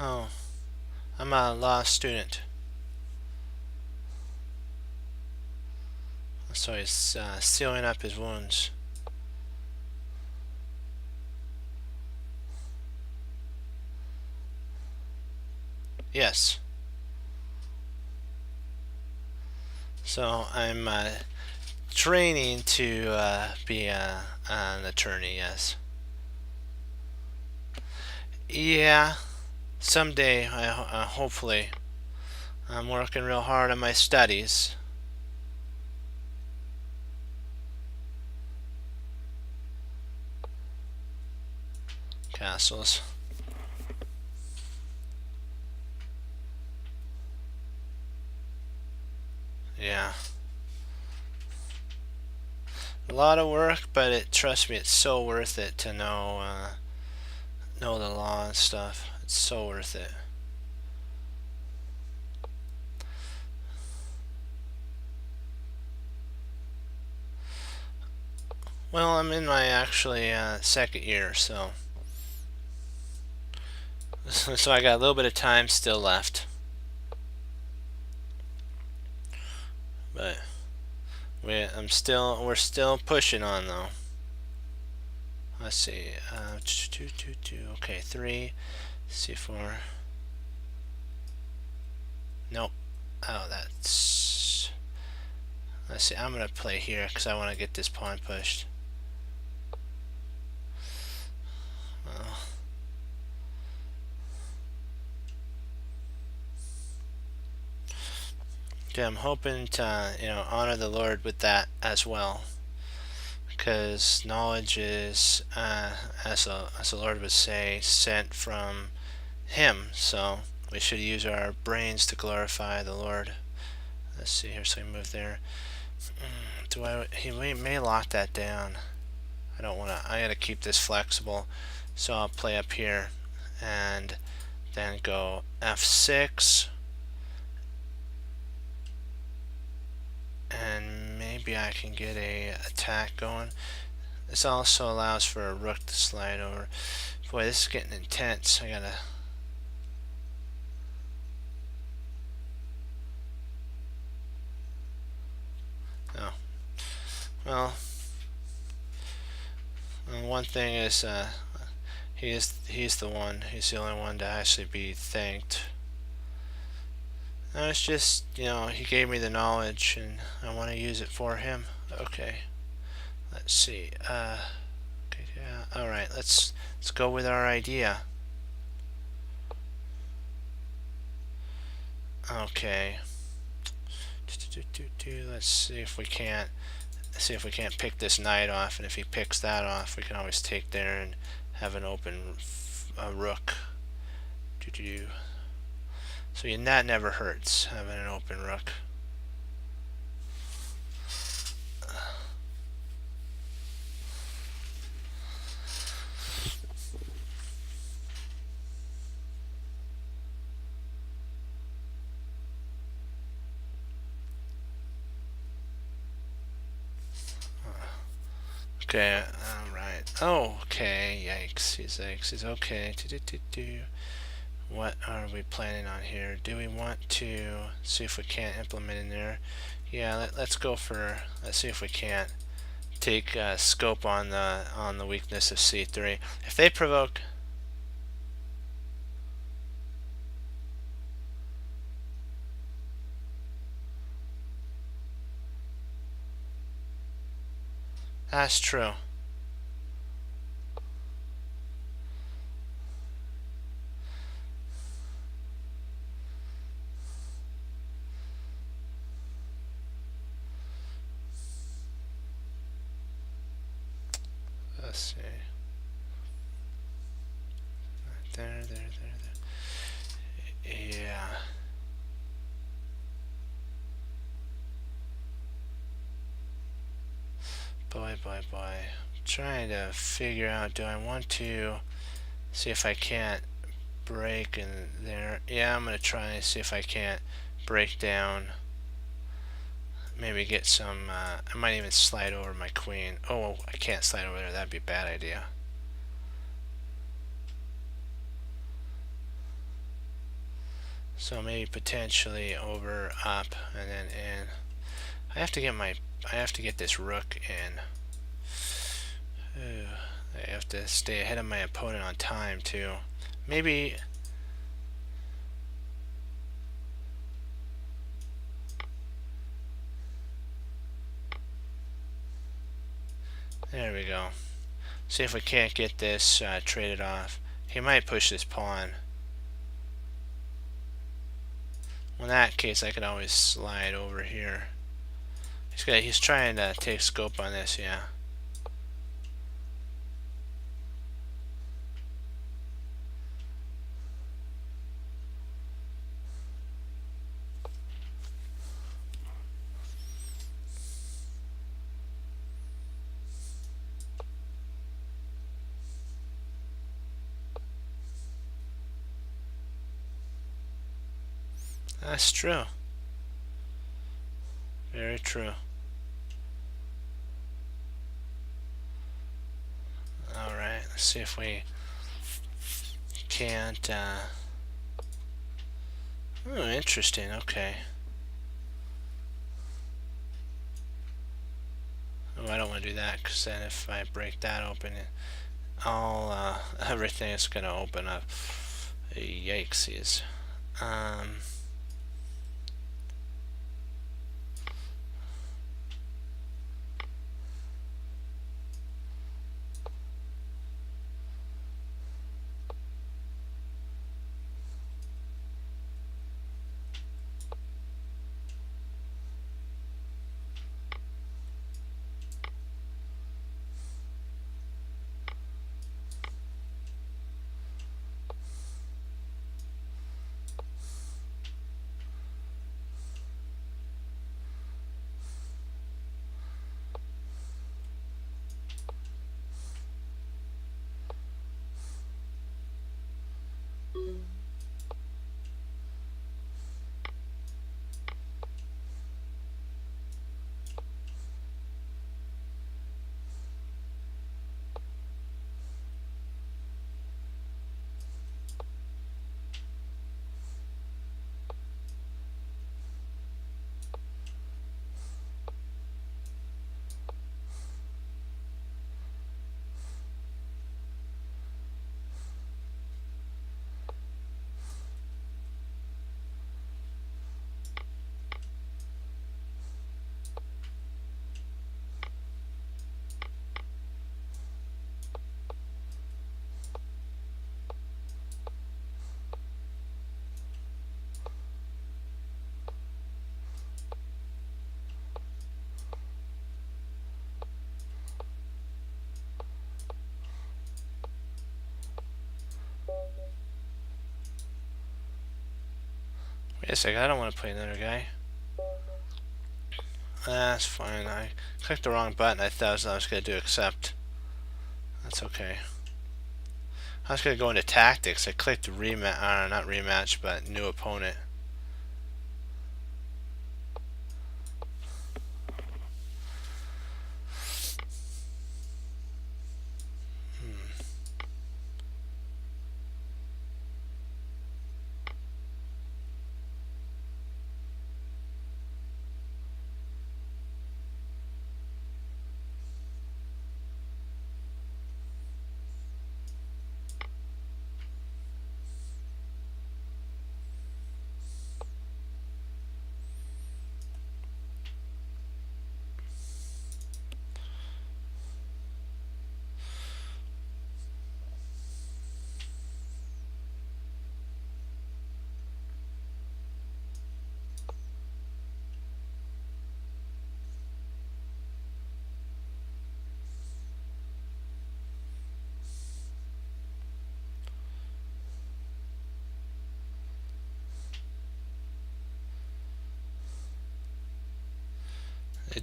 Oh, I'm a law student. So he's sealing up his wounds. Yes. So I'm training to be an attorney, yes. Yeah, someday, hopefully. I'm working real hard on my studies. Castles. Yeah. A lot of work, but trust me, it's so worth it to know the law and stuff. It's so worth it. Well, I'm in my actually second year, so I got a little bit of time still left. But we're still pushing on though. Let's see. Okay, 3, C4. Nope. Oh, that's. Let's see. I'm gonna play here because I want to get this pawn pushed. Well, okay, I'm hoping to honor the Lord with that as well, because knowledge is, as the Lord would say, sent from Him. So we should use our brains to glorify the Lord. Let's see here. So we move there. He may lock that down. I don't want to. I gotta keep this flexible. So I'll play up here, and then go F6, and maybe I can get a attack going. This also allows for a rook to slide over. Boy, this is getting intense. I gotta. Oh. Well, one thing is, he's the one. He's the only one to actually be thanked. It's just, he gave me the knowledge, and I want to use it for him. Okay. Let's see. Okay, yeah. All right. Let's go with our idea. Okay. Let's see if we can't pick this knight off, and if he picks that off, we can always take there and have an open rook. So that never hurts, having an open rook. Okay, alright. Oh, okay, yikes. He's okay. What are we planning on here? Do we want to see if we can't implement in there? Yeah, let's go for, let's see if we can't take scope on the weakness of c3. If they provoke, that's true. Let's see. There. Yeah. Boy. Trying to figure out, do I want to see if I can't break in there? Yeah, I'm going to try and see if I can't break down. Maybe get some, I might even slide over my queen. Oh, I can't slide over there. That'd be a bad idea. So maybe potentially over, up, and then in. I have to get this rook in. I have to stay ahead of my opponent on time too. Maybe there we go. See if we can't get this traded off. He might push this pawn. Well, in that case, I could always slide over here. He's trying to take scope on this, yeah. That's true. Very true. Alright, let's see if we can't. Oh, interesting. Okay. Oh, I don't want to do that because then if I break that open, all everything is going to open up. Yikesies. Wait a second, I don't want to play another guy. That's fine. I clicked the wrong button. I thought I was going to do accept. That's okay. I was going to go into tactics. I clicked rematch, not rematch, but new opponent.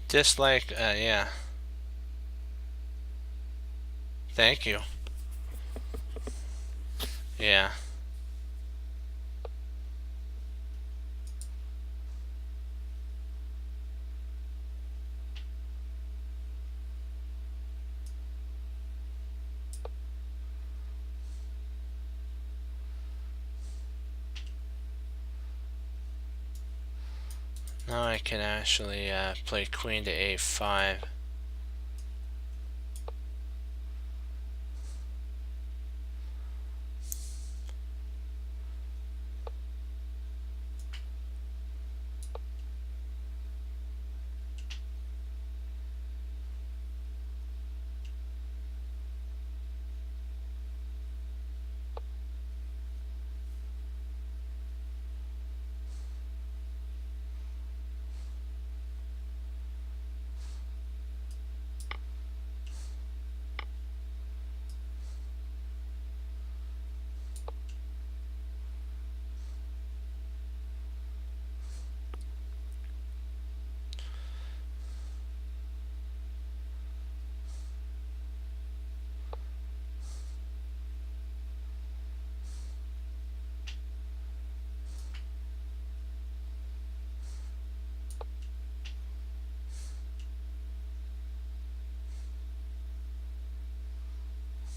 Dislike, yeah. Thank you. Yeah. Now I can actually play queen to a5.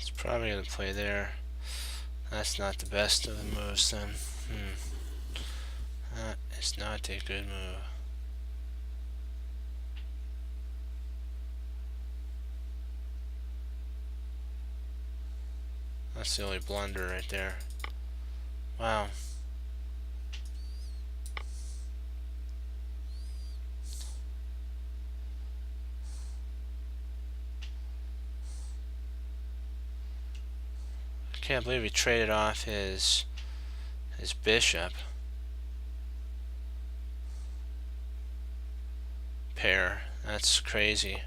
It's probably going to play there. That's not the best of the moves then. That is not a good move. That's the only blunder right there. Wow. I can't believe he traded off his bishop pair. That's crazy.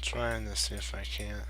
Trying to see if I can't.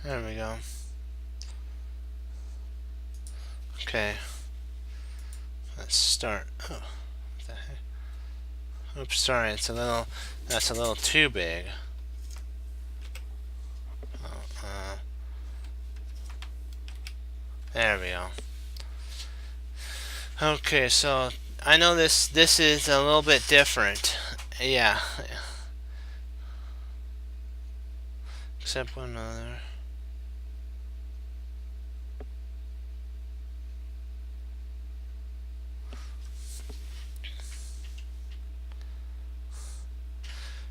There we go. Okay. Let's start. Oh, what the heck? Oops, sorry. It's a little. That's a little too big. There we go. Okay, so I know this is a little bit different. Yeah. Except one other.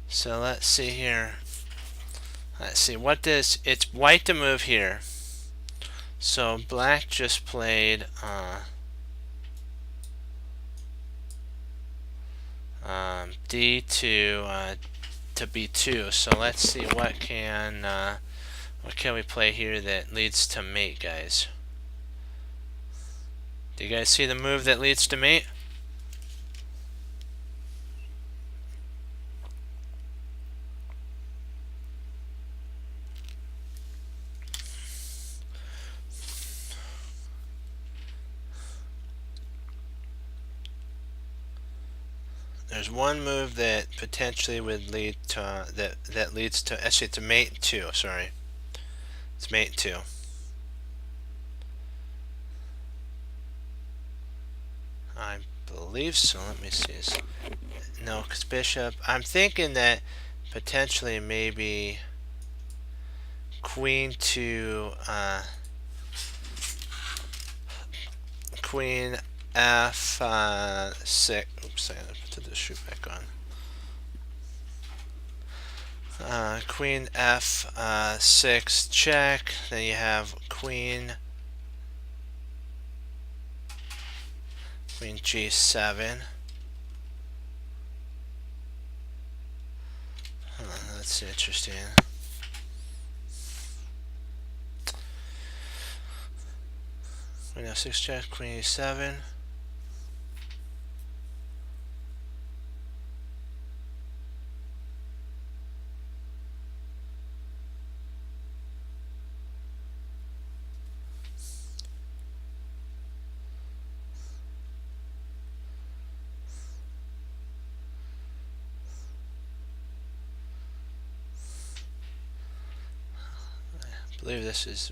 So let's see here. Let's see what does it's white to move here. So black just played D2 to B2. So let's see what can we play here that leads to mate, guys. Do you guys see the move that leads to mate? There's one move that potentially would lead to that leads to actually to mate 2. Sorry, it's mate 2. I believe so. Let me see. No, because bishop. I'm thinking that potentially maybe queen to queen f6. Oops, I gotta put the shoot back on. Queen f6 check. Then you have queen g7. That's interesting. Queen f6 check, queen e7. I believe this is.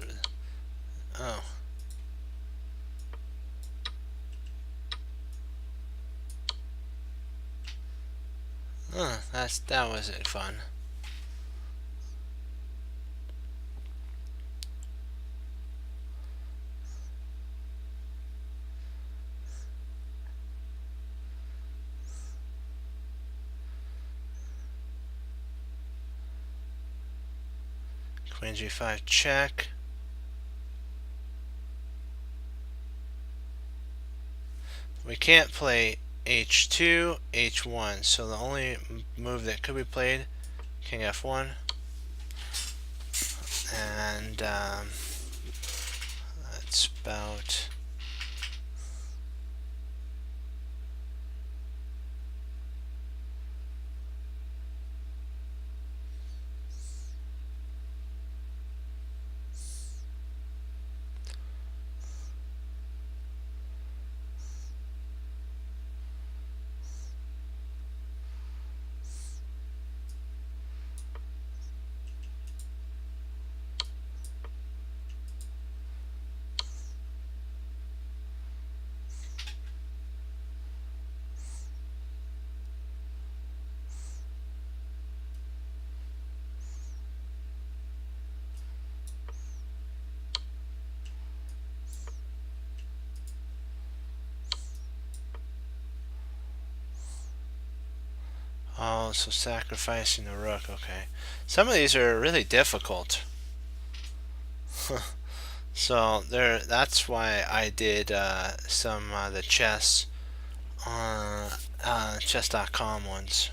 Oh. That wasn't fun. Queen g5 check. We can't play h2, h1, so the only move that could be played, king f1, and that's about. Oh, so sacrificing the rook, okay. Some of these are really difficult. So that's why I did some the chess on chess.com ones.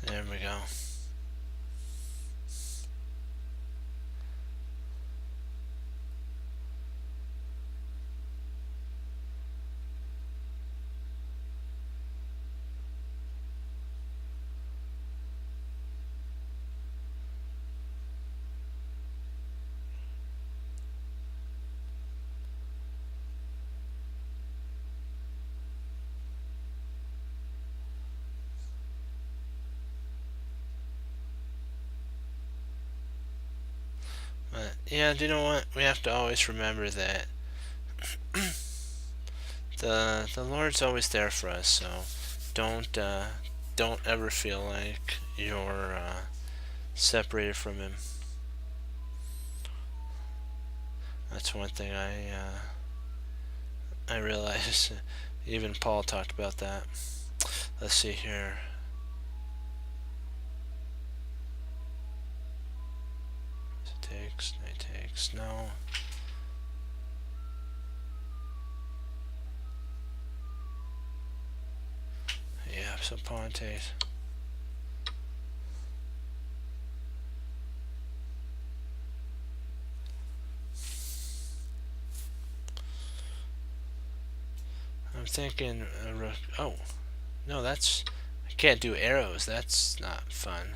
There we go. But yeah, you know what? We have to always remember that the Lord's always there for us. So don't ever feel like you're separated from Him. That's one thing I realize. Even Paul talked about that. Let's see here. It takes no. Yeah, so Pontes. I'm thinking, oh, no, that's, I can't do arrows. That's not fun.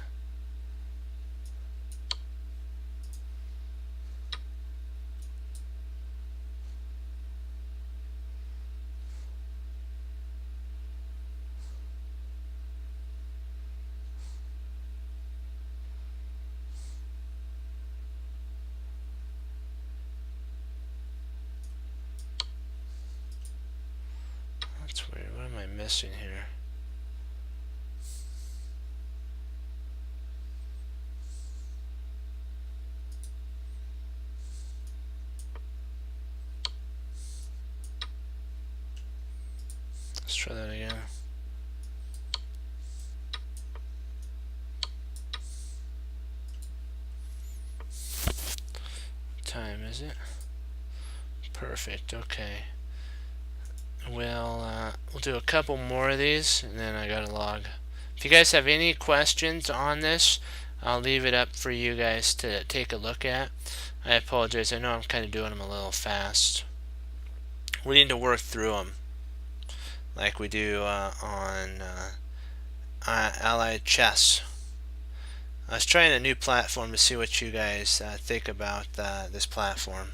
That's weird. What am I missing here? Let's try that again. What time is it? Perfect. Okay. We'll do a couple more of these, and then I gotta log. If you guys have any questions on this, I'll leave it up for you guys to take a look at. I apologize. I know I'm kind of doing them a little fast. We need to work through them like we do on Allied Chess. I was trying a new platform to see what you guys think about this platform.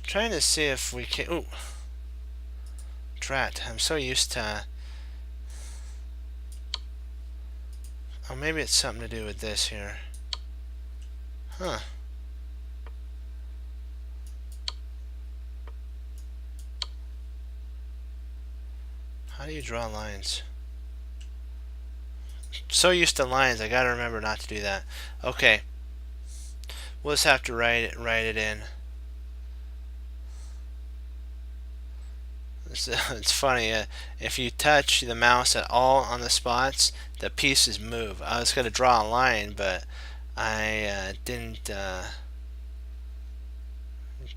Trying to see if we can. Ooh, drat! I'm so used to. Oh, maybe it's something to do with this here. Huh. How do you draw lines? So used to lines, I gotta remember not to do that. Okay. We'll just have to write it in. It's funny, if you touch the mouse at all on the spots, the pieces move. I was going to draw a line, but I didn't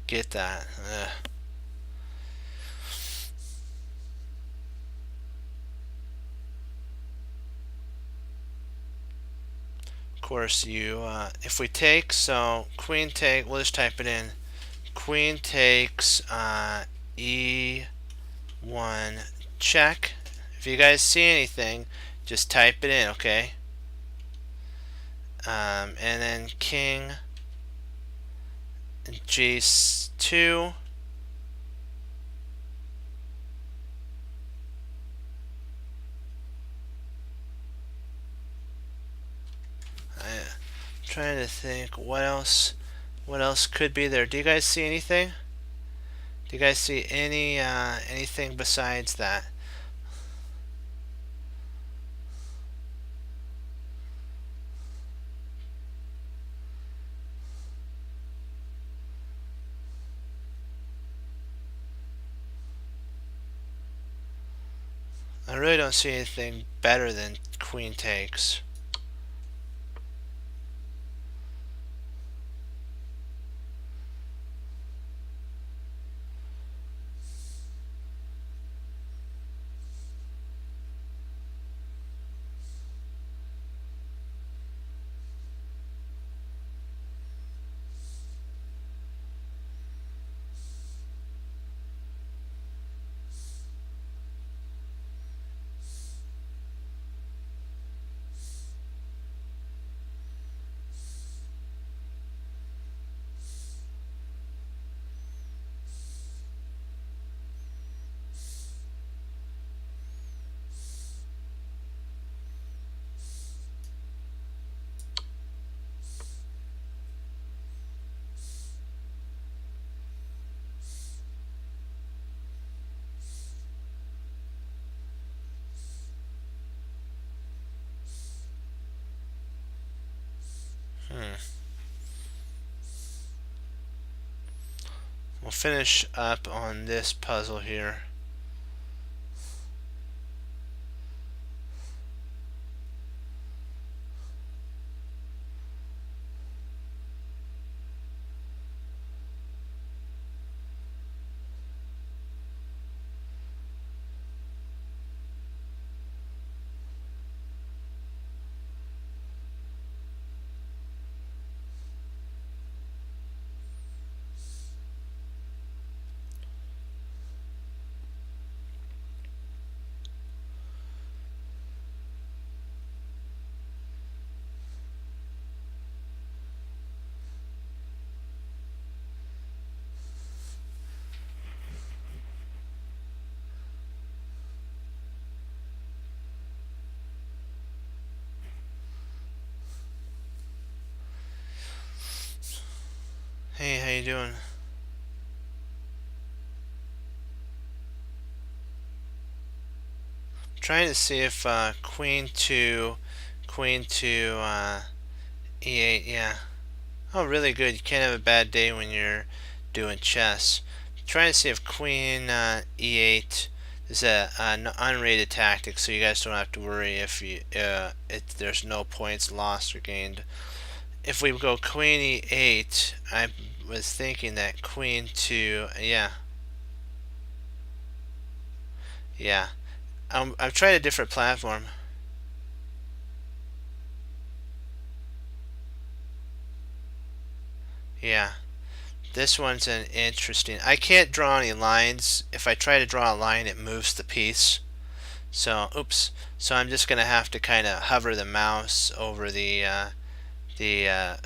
get that. Of course, if we take, so queen take, we'll just type it in. Queen takes E1 check. If you guys see anything, just type it in, okay? And then king G2. I'm trying to think what else could be there. Do you guys see anything? Do you guys see anything besides that? I really don't see anything better than queen takes. We'll finish up on this puzzle here. Hey, how you doing? Trying to see if queen to e8, yeah. Oh, really good. You can't have a bad day when you're doing chess. Trying to see if queen e8 is an unrated tactic, so you guys don't have to worry if there's no points lost or gained. If we go queen e8, I was thinking that queen to, yeah. I've tried a different platform. Yeah. This one's an interesting. I can't draw any lines. If I try to draw a line, it moves the piece. So, oops. So I'm just gonna have to kind of hover the mouse over the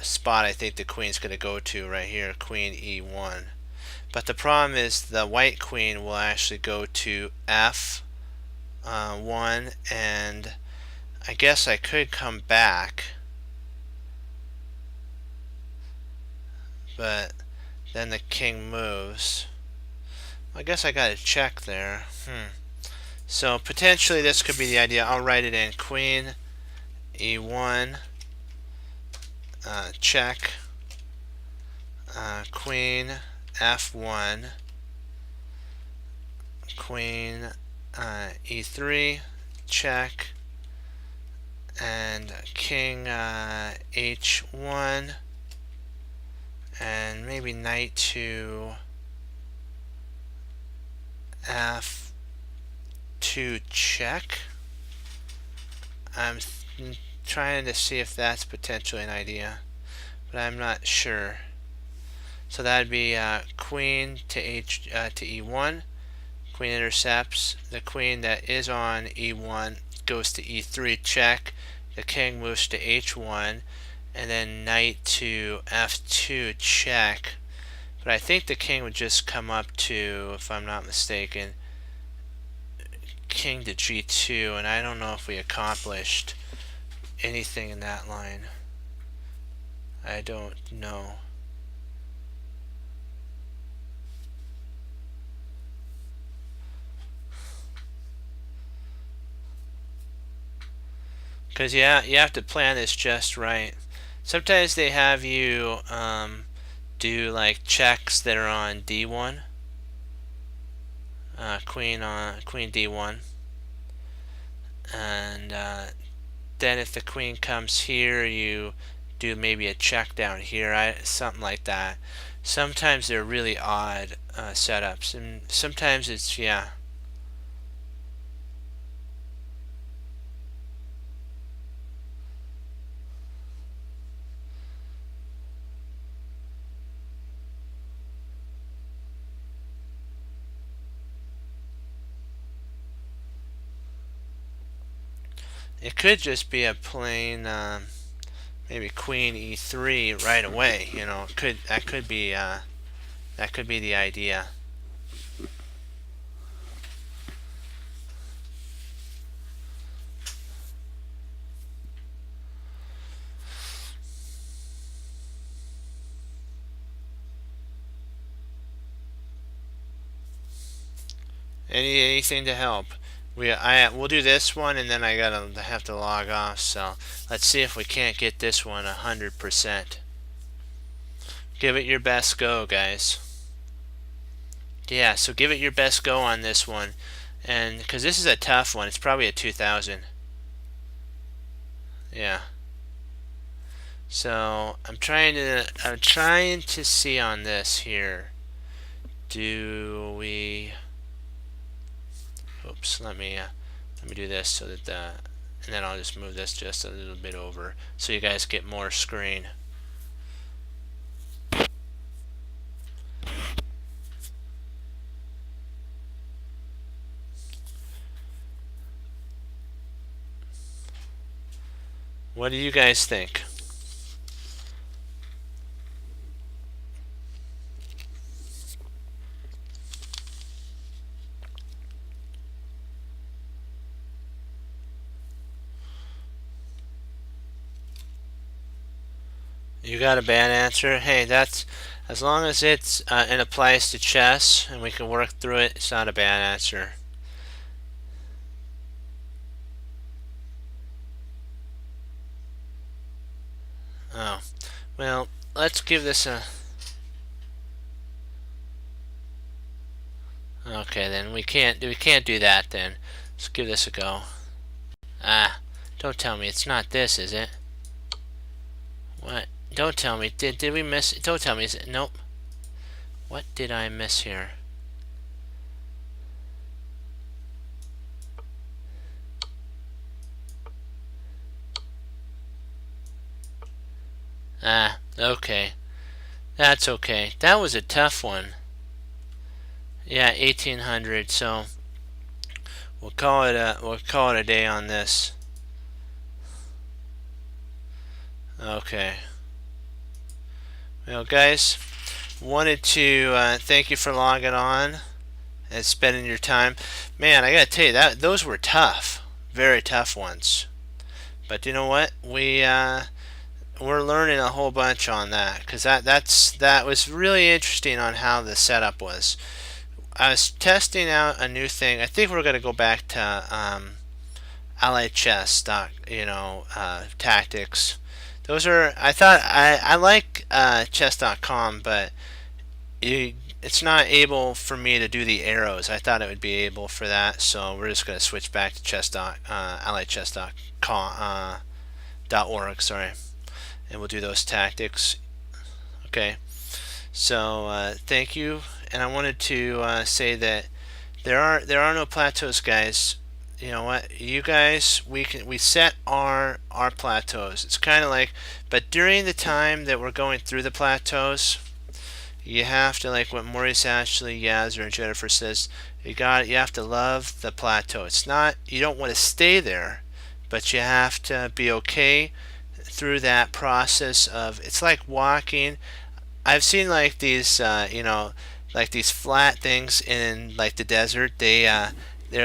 spot I think the queen's gonna go to right here, queen e1. But the problem is the white queen will actually go to f1, and I guess I could come back, but then the king moves. I guess I got to check there. So potentially this could be the idea. I'll write it in: queen e1, check, queen f1, queen e3, check, and king h1, and maybe knight to f2 check. I'm trying to see if that's potentially an idea, but I'm not sure. So that'd be queen to e1. Queen intercepts. The queen that is on e1 goes to e3 check. The king moves to h1, and then knight to f2 check. But I think the king would just come up to, if I'm not mistaken, king to g2, and I don't know if we accomplished anything in that line. I don't know. Because you have to plan this just right. Sometimes they have you do like checks that are on d1, queen d1, and then if the queen comes here, you do maybe a check down here, something like that. Sometimes they're really odd setups, and sometimes it's, yeah. It could just be a plain maybe queen e3 right away. You know, that could be the idea. Anything to help. We'll do this one, and then I have to log off. So let's see if we can't get this one 100%. Give it your best go, guys. Yeah, so give it your best go on this one, and because this is a tough one, it's probably a 2000. Yeah. So I'm trying to see on this here. Do we? Oops. Let me do this so that and then I'll just move this just a little bit over so you guys get more screen. What do you guys think? You got a bad answer? Hey, that's as long as it applies to chess and we can work through it. It's not a bad answer. Oh, well, let's give this a. Okay, then we can't do that. Then let's give this a go. Ah, don't tell me it's not this, is it? What? Don't tell me. Did we miss? Don't tell me. Is it? Nope. What did I miss here? Ah, okay. That's okay. That was a tough one. Yeah, 1800. So we'll call it a day on this. Okay. Well, guys, wanted to thank you for logging on and spending your time. Man, I gotta tell you those were tough, very tough ones. But you know what? We're learning a whole bunch on that because that was really interesting on how the setup was. I was testing out a new thing. I think we're gonna go back to Allied Chess tactics. Those are I like chess.com, but it's not able for me to do the arrows. I thought it would be able for that, so we're just gonna switch back to alliedchess.com .org, sorry, and we'll do those tactics. Okay, so thank you, and I wanted to say that there are no plateaus, guys. You know what, you guys, we set our plateaus. It's kind of like, but during the time that we're going through the plateaus, you have to, like what Maurice Ashley, Yazzer, and Jennifer says, you have to love the plateau. It's not, you don't want to stay there, but you have to be okay through that process of, it's like walking. I've seen like these like these flat things in like the desert. They're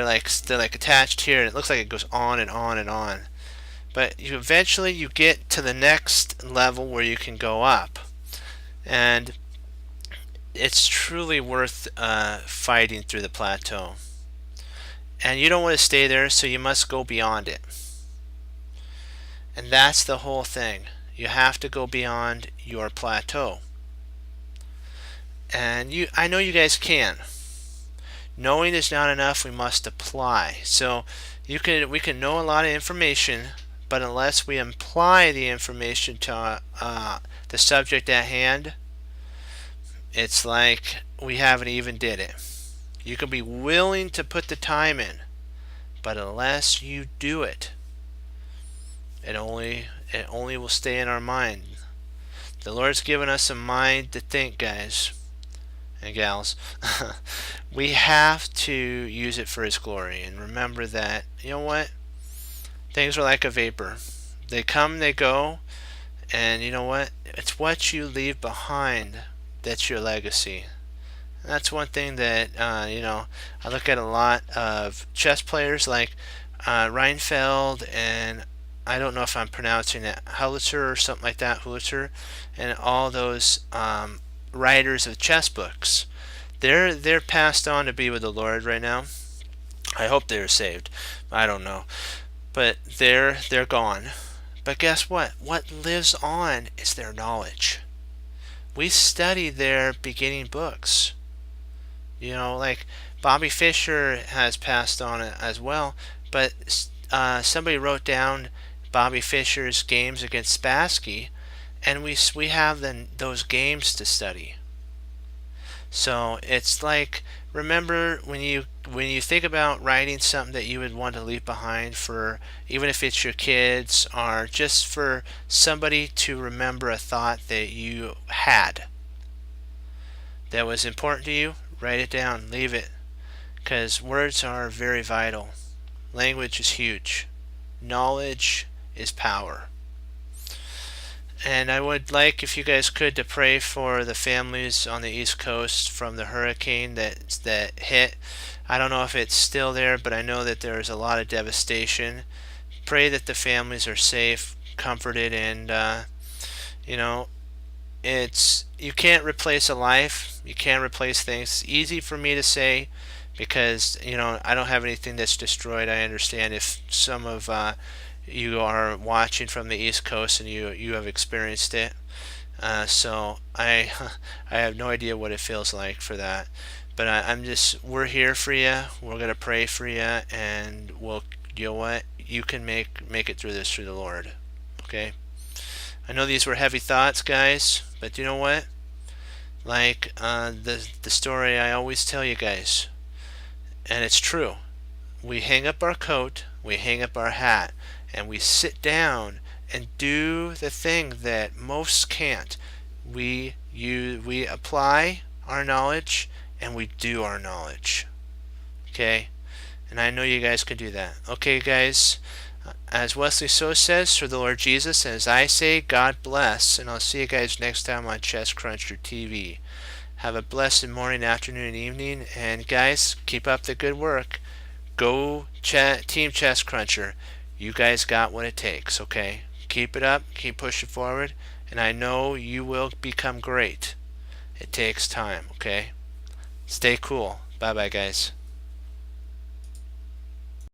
like attached here, and it looks like it goes on and on and on. But eventually you get to the next level where you can go up, and it's truly worth fighting through the plateau. And you don't want to stay there, so you must go beyond it. And that's the whole thing. You have to go beyond your plateau. And I know you guys can. Knowing is not enough, we must apply. So We can know a lot of information, but unless we apply the information to the subject at hand, it's like we haven't even did it. You can be willing to put the time in, but unless you do it, it only will stay in our mind. The Lord's given us a mind to think, guys and gals. We have to use it for His glory, and remember that, you know what? Things are like a vapor. They come, they go, and you know what? It's what you leave behind that's your legacy. And that's one thing that, I look at a lot of chess players like Reinfeld, and I don't know if I'm pronouncing it Hulitzer or something like that, Hulitzer, and all those writers of chess books. They're passed on to be with the Lord right now. I hope they're saved. I don't know, but they're gone. But guess what? What lives on is their knowledge. We study their beginning books. Like Bobby Fischer has passed on as well, but somebody wrote down Bobby Fischer's games against Spassky, and we have those games to study. So it's like, remember when you think about writing something that you would want to leave behind for, even if it's your kids or just for somebody to remember a thought that you had that was important to you, write it down, leave it, because words are very vital. Language is huge. Knowledge is power. And I would like, if you guys could, to pray for the families on the East Coast from the hurricane that hit. I don't know if it's still there, but I know that there's a lot of devastation. Pray that the families are safe, comforted, and you can't replace a life. You can't replace things. It's easy for me to say because I don't have anything that's destroyed. I understand if some of you are watching from the East Coast and you have experienced it. So I I have no idea what it feels like for that. But we're here for you. We're gonna pray for you, and you know what? You can make it through this through the Lord. Okay. I know these were heavy thoughts, guys, but you know what? Like the story I always tell you guys, and it's true. We hang up our coat, we hang up our hat, and we sit down and do the thing that most can't. We apply our knowledge and we do our knowledge. Okay? And I know you guys can do that. Okay, guys? As Wesley So says, for the Lord Jesus, and as I say, God bless, and I'll see you guys next time on Chess Cruncher TV. Have a blessed morning, afternoon, and evening, and guys, keep up the good work. Go Team Chess Cruncher. You guys got what it takes, okay? Keep it up, keep pushing forward, and I know you will become great. It takes time, okay? Stay cool. Bye-bye, guys.